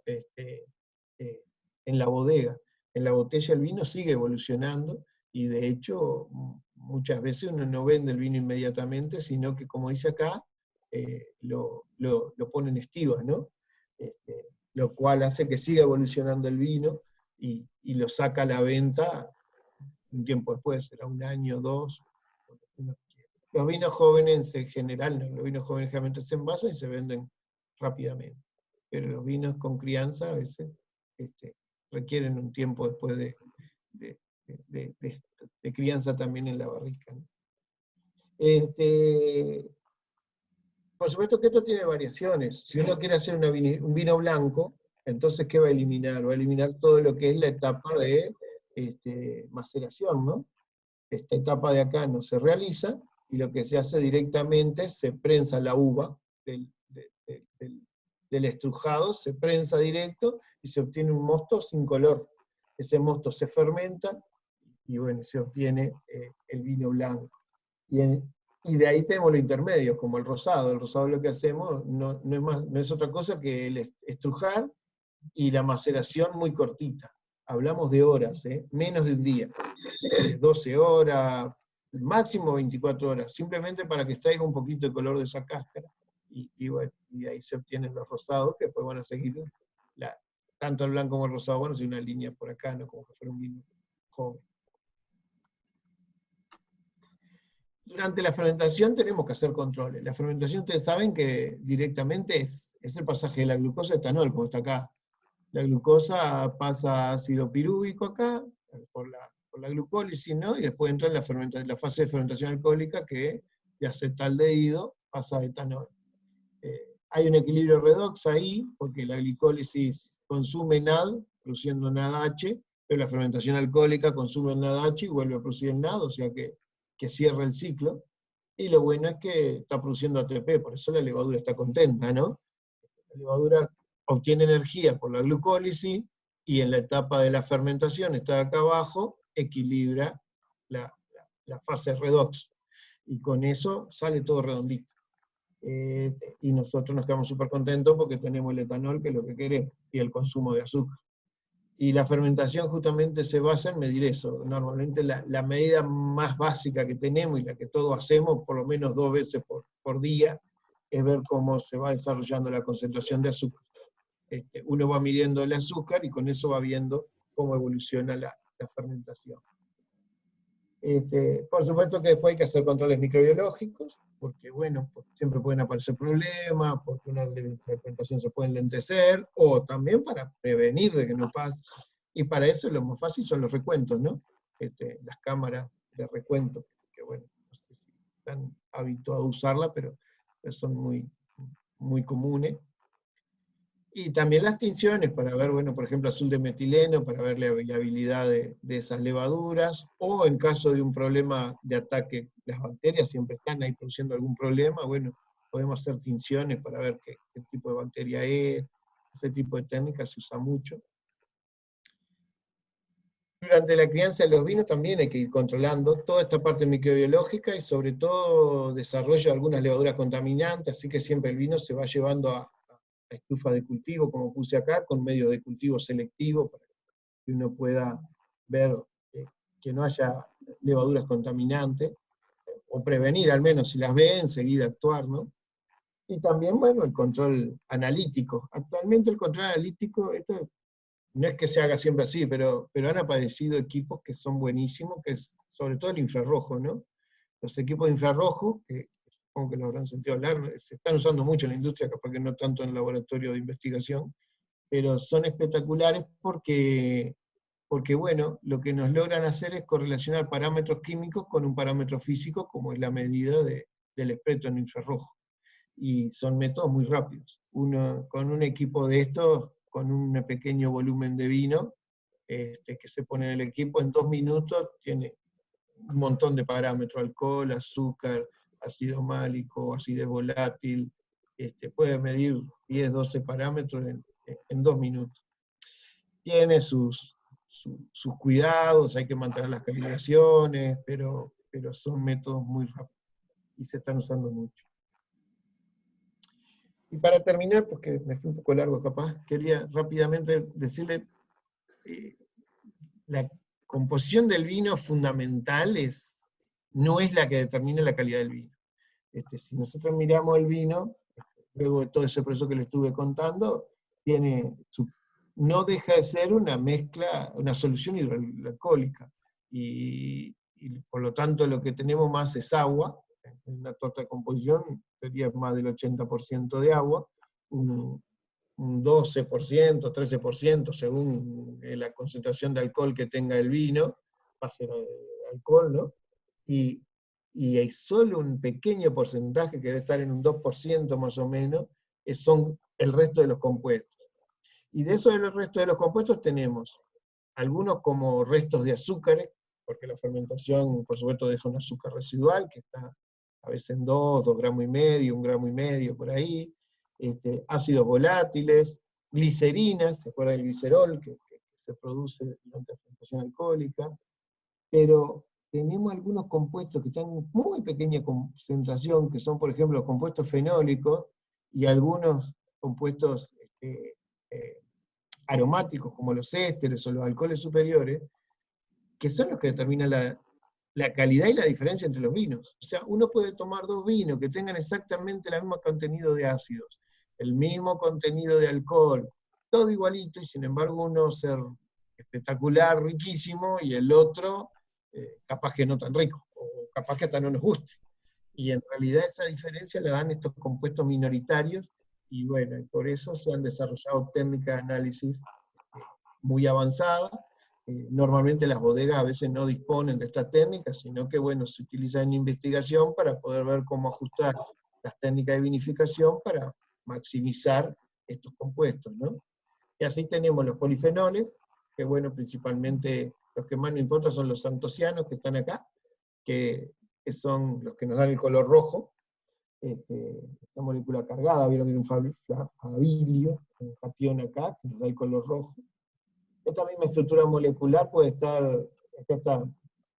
en la bodega. En la botella el vino sigue evolucionando, y de hecho muchas veces uno no vende el vino inmediatamente, sino que, como dice acá, lo pone en estiva, ¿no? Lo cual hace que siga evolucionando el vino, y lo saca a la venta un tiempo después, será un año, 2. Los vinos jóvenes en general, no, los vinos jóvenes generalmente se envasan y se venden rápidamente, pero los vinos con crianza a veces requieren un tiempo después de crianza también en la barrica, ¿no? Por supuesto que esto tiene variaciones. Si uno quiere hacer un vino blanco, entonces ¿qué va a eliminar? Va a eliminar todo lo que es la etapa de maceración, ¿no? Esta etapa de acá no se realiza, y lo que se hace directamente, se prensa la uva de del estrujado se prensa directo y se obtiene un mosto sin color. Ese mosto se fermenta y bueno, se obtiene el vino blanco. Y de ahí tenemos los intermedios, como el rosado. El rosado lo que hacemos no es otra cosa que el estrujar y la maceración muy cortita. Hablamos de horas, menos de un día. 12 horas, máximo 24 horas, simplemente para que extraiga un poquito de color de esa cáscara. Y bueno, y ahí se obtienen los rosados, que después van a seguir tanto el blanco como el rosado, bueno, si una línea por acá, ¿no? Como que fuera un vino joven. Durante la fermentación tenemos que hacer controles. La fermentación, ustedes saben que directamente es el pasaje de la glucosa a etanol, como está acá. La glucosa pasa a ácido pirúvico acá, por la glucólisis, ¿no? Y después entra en la fase de fermentación alcohólica, que de acetaldehído pasa a etanol. Hay un equilibrio redox ahí, porque la glicólisis consume NAD, produciendo NADH, pero la fermentación alcohólica consume el NADH y vuelve a producir el NAD, o sea que cierra el ciclo. Y lo bueno es que está produciendo ATP, por eso la levadura está contenta, ¿no? La levadura obtiene energía por la glucólisis, y en la etapa de la fermentación, está acá abajo, equilibra la fase redox. Y con eso sale todo redondito. Y nosotros nos quedamos súper contentos porque tenemos el etanol, que es lo que queremos, y el consumo de azúcar. Y la fermentación justamente se basa en medir eso. Normalmente la medida más básica que tenemos, y la que todos hacemos por lo menos 2 veces por día, es ver cómo se va desarrollando la concentración de azúcar. Uno va midiendo el azúcar y con eso va viendo cómo evoluciona la fermentación. Por supuesto que después hay que hacer controles microbiológicos, porque bueno, siempre pueden aparecer problemas, porque una fermentación se puede enlentecer, o también para prevenir de que no pase. Y para eso lo más fácil son los recuentos, ¿no? Las cámaras de recuento, que bueno, no sé si están habituados a usarla, pero son muy, muy comunes. Y también las tinciones para ver, bueno, por ejemplo, azul de metileno, para ver la viabilidad de esas levaduras, o en caso de un problema de ataque, las bacterias siempre están ahí produciendo algún problema, bueno, podemos hacer tinciones para ver qué tipo de bacteria es. Ese tipo de técnicas se usa mucho. Durante la crianza de los vinos también hay que ir controlando toda esta parte microbiológica, y sobre todo desarrollo de algunas levaduras contaminantes, así que siempre el vino se va llevando a estufa de cultivo, como puse acá, con medios de cultivo selectivo, para que uno pueda ver que no haya levaduras contaminantes, o prevenir al menos, si las ve, enseguida actuar, ¿no? Y también, bueno, el control analítico. Actualmente el control analítico, esto no es que se haga siempre así, pero han aparecido equipos que son buenísimos, que es sobre todo el infrarrojo, ¿no? Los equipos de infrarrojo, que supongo que lo habrán sentido hablar, se están usando mucho en la industria, capaz que no tanto en el laboratorio de investigación, pero son espectaculares porque bueno, lo que nos logran hacer es correlacionar parámetros químicos con un parámetro físico, como es la medida del espectro en infrarrojo. Y son métodos muy rápidos. Uno, con un equipo de estos, con un pequeño volumen de vino, que se pone en el equipo, en 2 minutos tiene un montón de parámetros: alcohol, azúcar, ácido málico, acidez volátil, puede medir 10, 12 parámetros en 2 minutos. Tiene sus cuidados, hay que mantener las calibraciones, pero son métodos muy rápidos y se están usando mucho. Y para terminar, porque me fui un poco largo capaz, quería rápidamente decirle, la composición del vino fundamental no es la que determina la calidad del vino. Si nosotros miramos el vino, luego de todo ese proceso que le estuve contando, no deja de ser una mezcla, una solución hidroalcohólica, y por lo tanto lo que tenemos más es agua. En una torta de composición sería más del 80% de agua, un 12%, 13%, según la concentración de alcohol que tenga el vino, va a ser alcohol, ¿no? Y hay solo un pequeño porcentaje, que debe estar en un 2% más o menos, son el resto de los compuestos. Y de eso del resto de los compuestos tenemos algunos como restos de azúcares, porque la fermentación, por supuesto, deja un azúcar residual, que está a veces en 2 gramos y medio, 1 gramo y medio, por ahí. ácidos volátiles, glicerinas, ¿se acuerdan del glicerol que se produce durante la fermentación alcohólica? Pero tenemos algunos compuestos que están en muy pequeña concentración, que son, por ejemplo, los compuestos fenólicos, y algunos compuestos aromáticos, como los ésteres o los alcoholes superiores, que son los que determinan la calidad y la diferencia entre los vinos. O sea, uno puede tomar dos vinos que tengan exactamente el mismo contenido de ácidos, el mismo contenido de alcohol, todo igualito, y sin embargo uno ser espectacular, riquísimo, y el otro capaz que no tan rico, o capaz que hasta no nos guste. Y en realidad esa diferencia la dan estos compuestos minoritarios, y bueno, por eso se han desarrollado técnicas de análisis muy avanzadas. Normalmente las bodegas a veces no disponen de estas técnicas, sino que bueno, se utilizan en investigación para poder ver cómo ajustar las técnicas de vinificación para maximizar estos compuestos, ¿no? Y así tenemos los polifenoles, que bueno, principalmente los que más nos importan son los antocianos que están acá, que son los que nos dan el color rojo. Esta molécula cargada, vieron que era un fabilio, un catión acá, que nos da el color rojo. Esta misma estructura molecular puede estar, acá está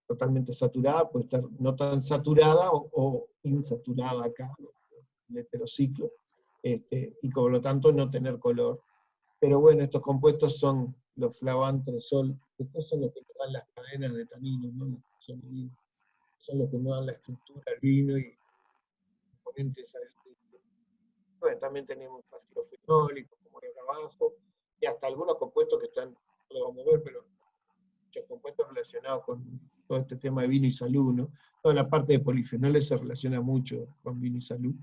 totalmente saturada, puede estar no tan saturada o insaturada acá, el heterociclo, y por lo tanto no tener color. Pero bueno, estos compuestos son los flavantresol, estos son los que nos dan las cadenas de taninos, ¿no? Son los que nos dan la estructura al vino y componentes a este. Bueno, también tenemos ácidos fenólicos, como hay acá abajo, y hasta algunos compuestos que están, no lo vamos a ver, pero muchos compuestos relacionados con todo este tema de vino y salud, ¿no? Toda la parte de polifenoles se relaciona mucho con vino y salud.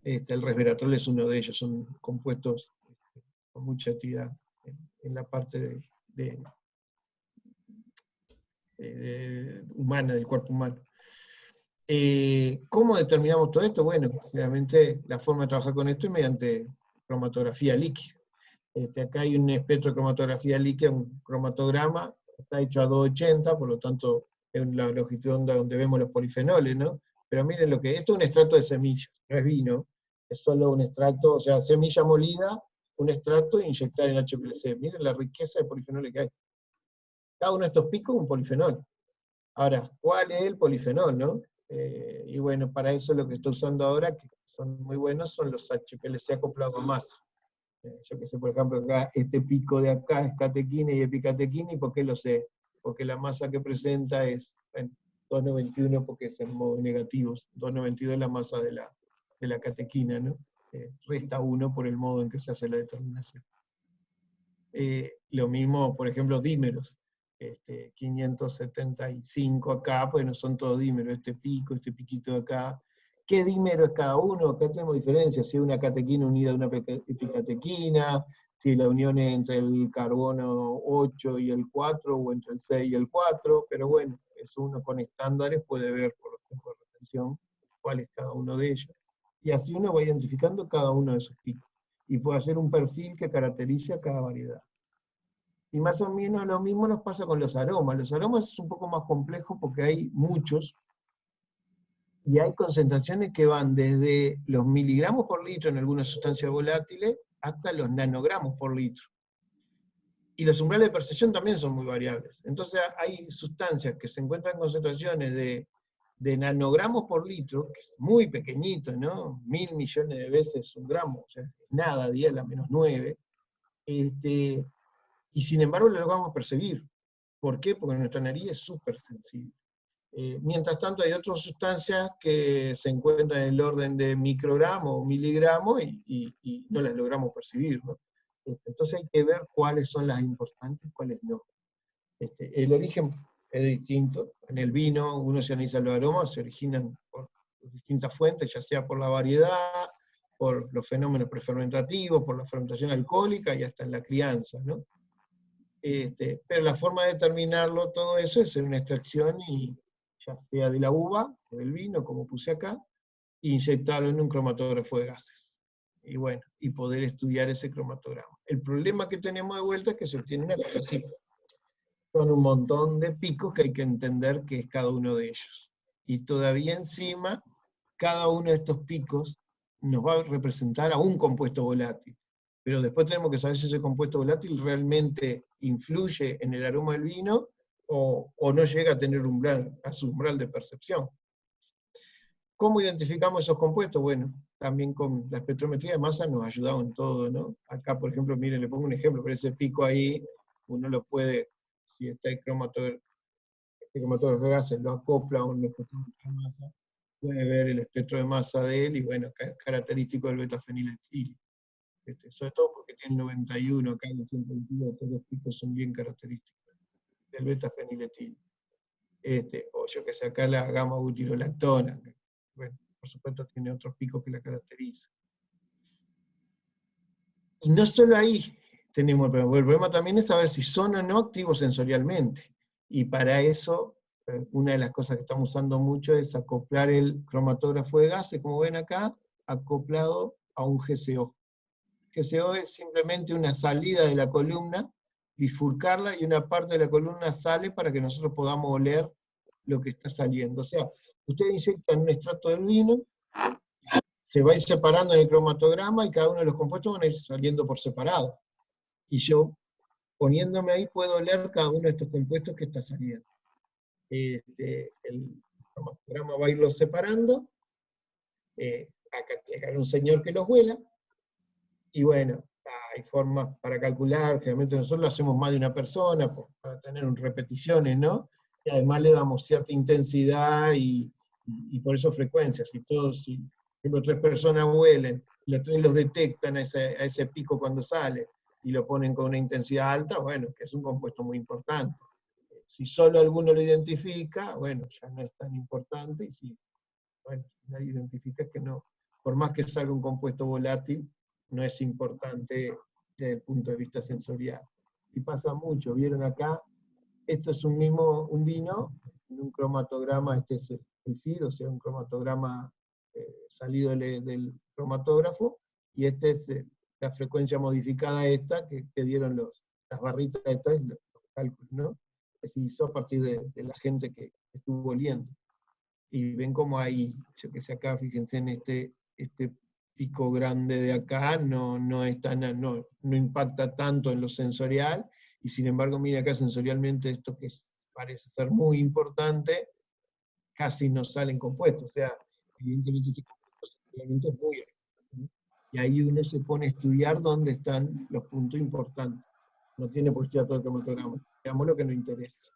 El resveratrol es uno de ellos, son compuestos con mucha actividad en la parte humana, del cuerpo humano. ¿Cómo determinamos todo esto? Bueno, realmente la forma de trabajar con esto es mediante cromatografía líquida. Acá hay un espectro de cromatografía líquida, un cromatograma, está hecho a 280, por lo tanto es la longitud de onda donde vemos los polifenoles, ¿no? Pero miren lo que esto es un extracto de semilla, no es vino, es solo un extracto, o sea, semilla molida, un extracto e inyectar en HPLC. Miren la riqueza de polifenoles que hay. Cada uno de estos picos es un polifenol. Ahora, ¿cuál es el polifenol, no? Y bueno, para eso lo que estoy usando ahora, que son muy buenos, son los HPLC acoplados a masa. Yo que sé, por ejemplo, acá, este pico de acá es catequina y epicatequina, ¿y por qué lo sé? Porque la masa que presenta es 291, porque es en modo negativo, 292 es la masa de la catequina, ¿no? Resta 1 por el modo en que se hace la determinación. Lo mismo, por ejemplo, dímeros. 575 acá, pues no son todos dímeros, este pico, este piquito de acá. ¿Qué dímero es cada uno? Acá tenemos diferencias, si es una catequina unida a una epicatequina, si la unión es entre el carbono 8 y el 4, o entre el 6 y el 4, pero bueno, eso uno con estándares puede ver por los tiempos de retención cuál es cada uno de ellos. Y así uno va identificando cada uno de esos picos, y puede hacer un perfil que caracterice a cada variedad. Y más o menos lo mismo nos pasa con los aromas. Los aromas es un poco más complejo porque hay muchos, y hay concentraciones que van desde los miligramos por litro en algunas sustancias volátiles hasta los nanogramos por litro. Y los umbrales de percepción también son muy variables. Entonces hay sustancias que se encuentran en concentraciones de nanogramos por litro, que es muy pequeñito, ¿no? 1000 millones de veces un gramo, o sea, nada, 10 a la menos 9. Y sin embargo lo logramos percibir. ¿Por qué? Porque nuestra nariz es súper sensible. Mientras tanto hay otras sustancias que se encuentran en el orden de microgramos o miligramos y no las logramos percibir, ¿no? Entonces hay que ver cuáles son las importantes, cuáles no. El origen es distinto. En el vino uno se analiza los aromas, se originan por distintas fuentes, ya sea por la variedad, por los fenómenos prefermentativos, por la fermentación alcohólica y hasta en la crianza, ¿no? Pero la forma de determinarlo todo eso es en una extracción, y ya sea de la uva o del vino, como puse acá, e inyectarlo en un cromatógrafo de gases. Y bueno, y poder estudiar ese cromatograma. El problema que tenemos de vuelta es que se obtiene una cosa así. Son un montón de picos que hay que entender qué es cada uno de ellos. Y todavía encima, cada uno de estos picos nos va a representar a un compuesto volátil. Pero después tenemos que saber si ese compuesto volátil realmente influye en el aroma del vino o no llega a tener su umbral de percepción. ¿Cómo identificamos esos compuestos? Bueno, también con la espectrometría de masa nos ha ayudado en todo, ¿no? Acá, por ejemplo, miren, le pongo un ejemplo, pero ese pico ahí, uno lo puede, si está el cromatógrafo de gases, lo acopla a un espectrómetro de masa, puede ver el espectro de masa de él, y bueno, acá es característico del beta-feniletil. Sobre todo porque tiene 91, acá en el 122, estos dos picos son bien característicos del beta-feniletil. O yo que sé, acá la gamma-butirolactona, bueno, por supuesto tiene otros picos que la caracterizan. Y no solo ahí tenemos el problema también es saber si son o no activos sensorialmente. Y para eso, una de las cosas que estamos usando mucho es acoplar el cromatógrafo de gases, como ven acá, acoplado a un GCO. GCO es simplemente una salida de la columna, bifurcarla, y una parte de la columna sale para que nosotros podamos oler lo que está saliendo. O sea, ustedes inyectan un extracto del vino, se va a ir separando en el cromatograma y cada uno de los compuestos van a ir saliendo por separado. Y yo, poniéndome ahí, puedo leer cada uno de estos compuestos que está saliendo. El cromatograma va a irlos separando, acá hay un señor que los vuela, y bueno, hay formas para calcular, generalmente nosotros lo hacemos más de una persona, para tener repeticiones, ¿no? Y además le damos cierta intensidad y por eso frecuencias. Si todos, si por ejemplo 3 personas huelen, los 3 los detectan a ese pico cuando sale, y lo ponen con una intensidad alta, bueno, que es un compuesto muy importante. Si solo alguno lo identifica, bueno, ya no es tan importante, y si nadie identifica, es que no, por más que salga un compuesto volátil, no es importante desde el punto de vista sensorial. Y pasa mucho, vieron acá, esto es un vino, en un cromatograma, este es el FID, o sea, un cromatograma salido del cromatógrafo, y esta es la frecuencia modificada esta, que dieron las barritas estas, los cálculos, ¿no? Que se hizo a partir de la gente que estuvo oliendo. Y ven cómo hay, yo que sé acá, fíjense en este pico grande de acá, no impacta tanto en lo sensorial, y sin embargo, mira acá sensorialmente esto que parece ser muy importante, casi no salen compuestos, o sea, evidentemente este compuesto sensorialmente es muy alto, ¿no? Y ahí uno se pone a estudiar dónde están los puntos importantes. No tiene por qué estudiar todo el cromatograma, veamos lo que nos interesa.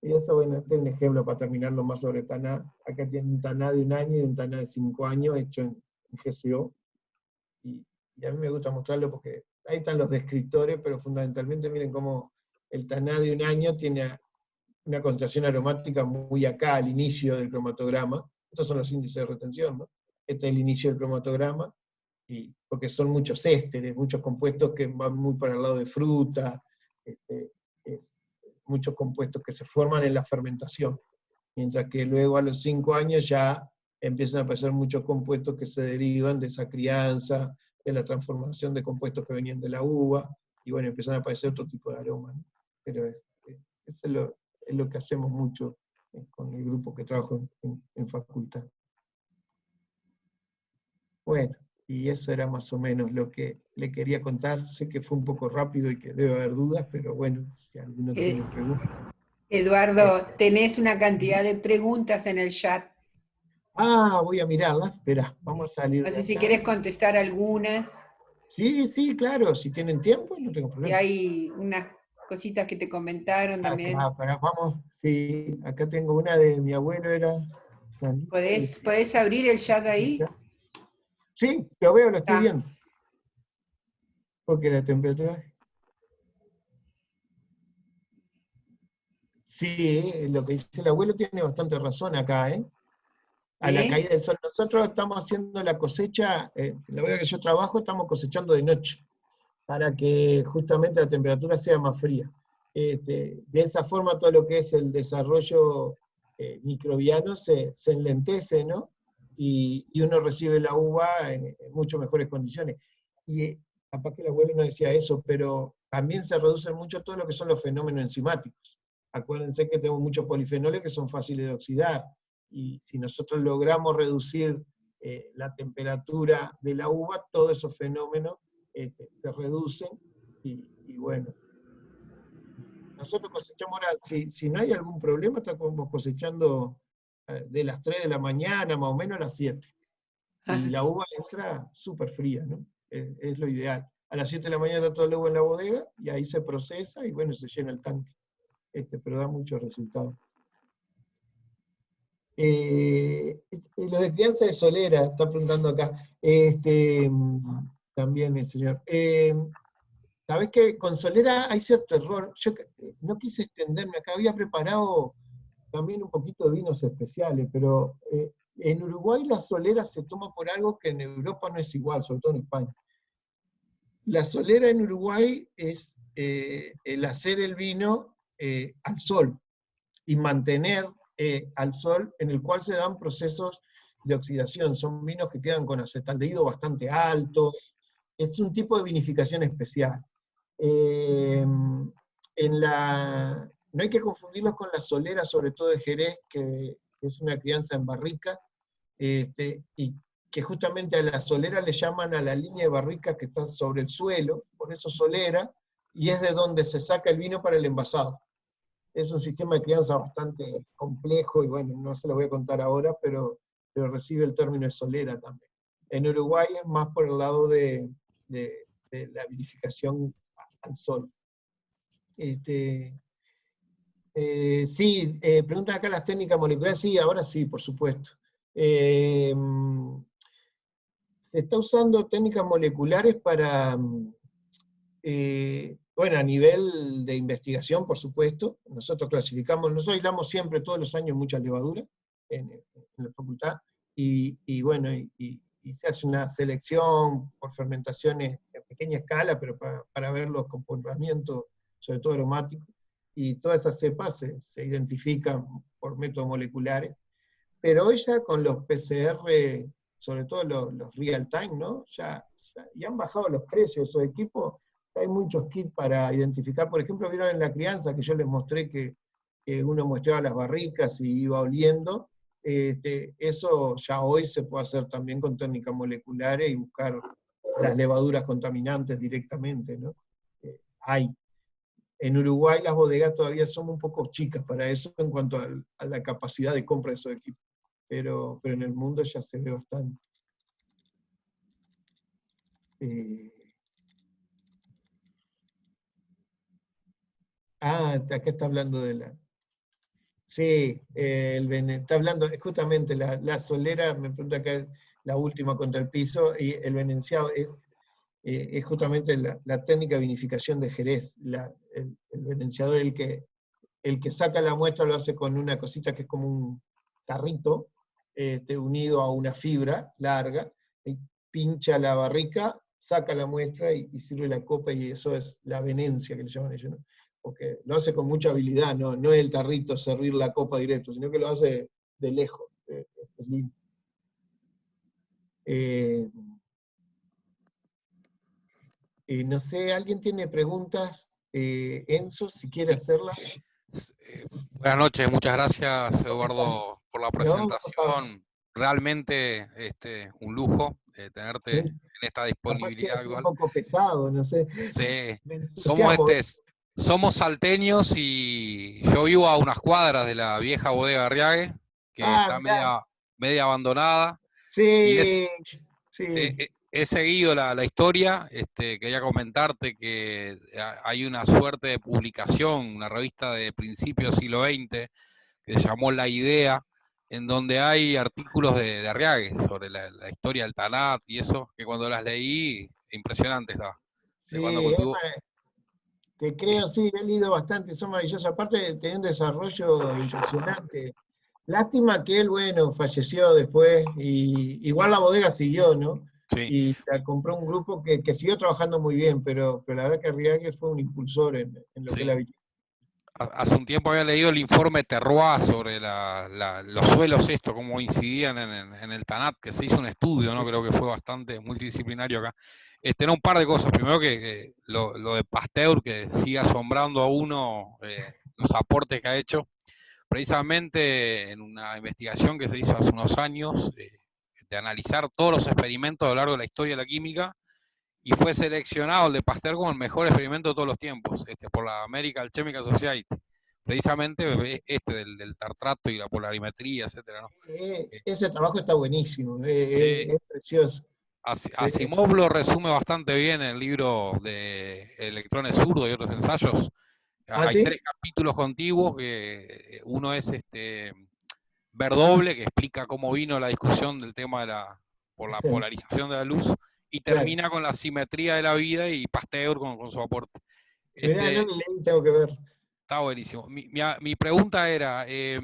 Y eso, bueno, este es un ejemplo para terminarlo más sobre TANA. Acá tiene un TANA de 1 año y un TANA de 5 años hecho en GCO. Y a mí me gusta mostrarlo porque ahí están los descriptores, pero fundamentalmente miren cómo el TANA de 1 año tiene una concentración aromática muy acá, al inicio del cromatograma. Estos son los índices de retención, ¿no? Este es el inicio del cromatograma, porque son muchos ésteres, muchos compuestos que van muy para el lado de fruta, muchos compuestos que se forman en la fermentación, mientras que luego a los 5 años ya empiezan a aparecer muchos compuestos que se derivan de esa crianza, de la transformación de compuestos que venían de la uva, y bueno, empiezan a aparecer otro tipo de aromas, ¿no? Pero eso es lo que hacemos mucho con el grupo que trabajo en facultad. Bueno, y eso era más o menos lo que le quería contar. Sé que fue un poco rápido y que debe haber dudas, pero bueno, si alguno tiene preguntas. Eduardo, tenés una cantidad de preguntas en el chat. Voy a mirarlas. Espera, vamos a salir No de sé si acá. querés contestar algunas. Sí, claro, si tienen tiempo, no tengo Y problema. hay unas cositas que te comentaron también. Acá, vamos, sí, acá tengo una de mi abuelo, era... ¿Podés abrir el chat ahí? Sí, lo veo, lo estoy Ah, viendo. Porque la temperatura... Sí, lo que dice el abuelo tiene bastante razón acá, ¿eh? A la caída del sol. Nosotros estamos haciendo la cosecha, la verdad que yo trabajo, estamos cosechando de noche, para que justamente la temperatura sea más fría. De esa forma todo lo que es el desarrollo microbiano se enlentece, ¿no? Y uno recibe la uva en mucho mejores condiciones. Y capaz que el abuelo no decía eso, pero también se reducen mucho todo lo que son los fenómenos enzimáticos. Acuérdense que tenemos muchos polifenoles que son fáciles de oxidar, y si nosotros logramos reducir la temperatura de la uva, todos esos fenómenos se reducen y bueno. Nosotros cosechamos ahora, si no hay algún problema, estamos cosechando de las 3 de la mañana, más o menos a las 7. Y la uva entra súper fría, ¿no? Es lo ideal. A las 7 de la mañana está toda la uva en la bodega, y ahí se procesa, y bueno, se llena el tanque. Pero da muchos resultados. Lo de crianza de solera, está preguntando acá. También el señor. Sabés que con solera hay cierto error. Yo no quise extenderme acá, había preparado también un poquito de vinos especiales, pero en Uruguay la solera se toma por algo que en Europa no es igual, sobre todo en España. La solera en Uruguay es el hacer el vino al sol y mantener al sol, en el cual se dan procesos de oxidación. Son vinos que quedan con acetaldehído bastante alto. Es un tipo de vinificación especial. No hay que confundirlos con la solera, sobre todo de Jerez, que es una crianza en barricas, y que justamente a la solera le llaman a la línea de barricas que está sobre el suelo, por eso solera, y es de donde se saca el vino para el envasado. Es un sistema de crianza bastante complejo, y bueno, no se lo voy a contar ahora, pero recibe el término de solera también. En Uruguay es más por el lado de la vinificación al sol. Sí, preguntan acá las técnicas moleculares, sí, ahora sí, por supuesto. Se está usando técnicas moleculares para, bueno, a nivel de investigación, por supuesto. Nosotros aislamos siempre, todos los años, muchas levaduras en la facultad, y bueno, y se hace una selección por fermentaciones a pequeña escala, pero para ver los comportamientos, sobre todo aromáticos, y todas esas cepas se identifican por métodos moleculares, pero hoy ya con los PCR, sobre todo los real time, ¿no? Ya han bajado los precios, esos equipos, hay muchos kits para identificar. Por ejemplo, vieron en la crianza que yo les mostré que uno muestraba las barricas y iba oliendo. Eso ya hoy se puede hacer también con técnicas moleculares y buscar las levaduras contaminantes directamente, ¿no? Hay. En Uruguay las bodegas todavía son un poco chicas para eso en cuanto a la capacidad de compra de esos equipos, pero en el mundo ya se ve bastante. Acá está hablando de la... Sí, está hablando justamente la solera, me pregunta acá la última contra el piso, y el venenciado es justamente la técnica de vinificación de Jerez. El venenciador, el que saca la muestra, lo hace con una cosita que es como un tarrito, unido a una fibra larga, y pincha la barrica, saca la muestra y sirve la copa, y eso es la venencia que le llaman ellos, ¿no? Porque lo hace con mucha habilidad, no es el tarrito servir la copa directo, sino que lo hace de lejos. Es lindo. No sé, ¿alguien tiene preguntas? Enzo, si quiere hacerlas. Buenas noches, muchas gracias Eduardo por la presentación. No, Realmente un lujo tenerte en esta disponibilidad actual. Un poco pesado, no sé. Sí, somos salteños y yo vivo a unas cuadras de la vieja bodega Arriague, que está media abandonada. Sí, he seguido la historia. Quería comentarte que hay una suerte de publicación, una revista de principios del siglo XX, que se llamó La Idea, en donde hay artículos de Arriague sobre la historia del Tanat y eso, que cuando las leí, impresionante estaba. Sí, te creo, sí, he leído bastante, son maravillosas, aparte tiene un desarrollo impresionante. Lástima que él, bueno, falleció después, y igual la bodega siguió, ¿no? Sí. Y la compró un grupo que siguió trabajando muy bien, pero la verdad que Arriague fue un impulsor en lo que la vi. Hace un tiempo había leído el informe Terroir sobre los suelos cómo incidían en el Tanat, que se hizo un estudio, ¿no? Creo que fue bastante multidisciplinario acá. No, un par de cosas. Primero que lo de Pasteur, que sigue asombrando a uno los aportes que ha hecho. Precisamente en una investigación que se hizo hace unos años, de analizar todos los experimentos a lo largo de la historia de la química, y fue seleccionado el de Pasteur como el mejor experimento de todos los tiempos, por la American Chemical Society. Precisamente del tartrato y la polarimetría, etcétera, ¿no? Ese trabajo está buenísimo, Sí. es precioso. Asimov lo resume bastante bien en el libro de Electrones zurdos y otros ensayos. Hay ¿sí? 3 capítulos contiguos, que uno es Ver doble, que explica cómo vino la discusión del tema de por la polarización de la luz, y termina con la simetría de la vida y Pasteur con su aporte. Mirá, no lo leí, tengo que ver. Está buenísimo. Mi pregunta era, he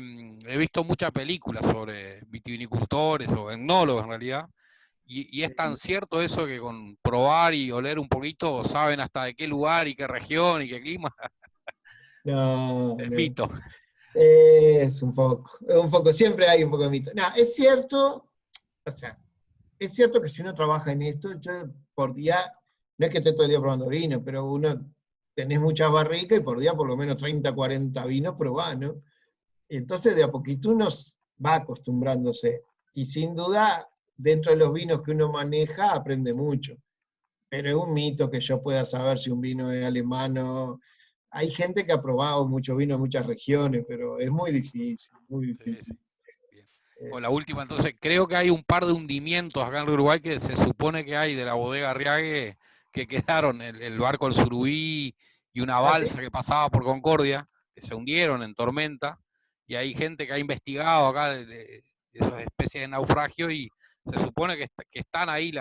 visto muchas películas sobre vitivinicultores o etnólogos en realidad, y es tan cierto eso que con probar y oler un poquito saben hasta de qué lugar y qué región y qué clima. No, Es no. mito. Es un poco, siempre hay un poco de mito. No, es cierto, o sea, es cierto que si uno trabaja en esto, yo por día, no es que esté todo el día probando vino, pero uno tenés muchas barricas y por día por lo menos 30, 40 vinos probás, ¿no? Y entonces de a poquito uno va acostumbrándose. Y sin duda, dentro de los vinos que uno maneja, aprende mucho. Pero es un mito que yo pueda saber si un vino es alemán o... Hay gente que ha probado mucho vino en muchas regiones, pero es muy difícil, muy difícil. Sí. Bien. Con la última, entonces, creo que hay un par de hundimientos acá en Uruguay que se supone que hay de la bodega Arriague, que quedaron, el barco El Surubí y una balsa ¿sí? que pasaba por Concordia, que se hundieron en tormenta, y hay gente que ha investigado acá de esas especies de naufragio, y se supone que están ahí,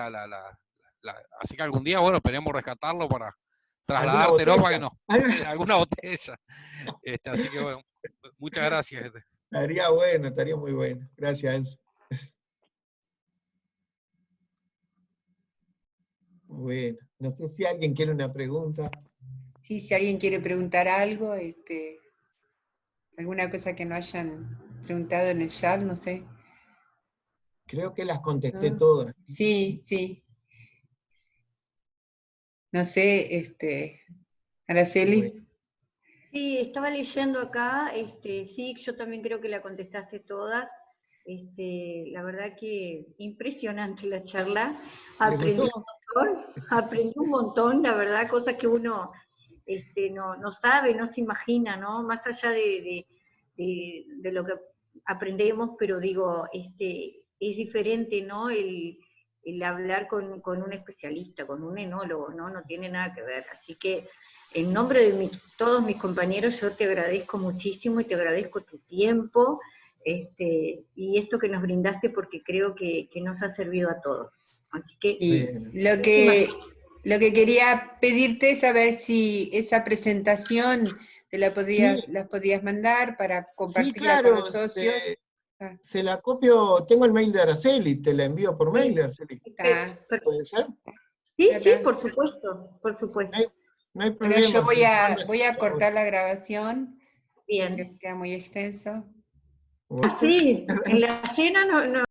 así que algún día, bueno, esperemos rescatarlo para trasladártelo para que no, alguna botella. Así que bueno, muchas gracias. Estaría bueno, estaría muy bueno. Gracias, Enzo. Bueno, no sé si alguien quiere una pregunta. Sí, si alguien quiere preguntar algo, alguna cosa que no hayan preguntado en el chat, no sé. Creo que las contesté todas. Sí, sí. No sé, Araceli. Bueno. Sí, estaba leyendo acá, sí, yo también creo que la contestaste todas. La verdad que impresionante la charla. Aprendí un montón, la verdad, cosas que uno no sabe, no se imagina, ¿no? Más allá de lo que aprendemos, pero digo, es diferente, ¿no? El hablar con un especialista, con un enólogo, ¿no? No tiene nada que ver. Así que en nombre de todos mis compañeros, yo te agradezco muchísimo y te agradezco tu tiempo y esto que nos brindaste, porque creo que nos ha servido a todos. Así que, lo que quería pedirte es saber si esa presentación las podías mandar para compartirla con los socios. Se la copio, tengo el mail de Araceli, te la envío por mail, Araceli. ¿Puede ser? Sí, sí, por supuesto, por supuesto. No hay problema. Pero yo voy a cortar la grabación. Bien. Porque queda muy extenso. Sí, en la cena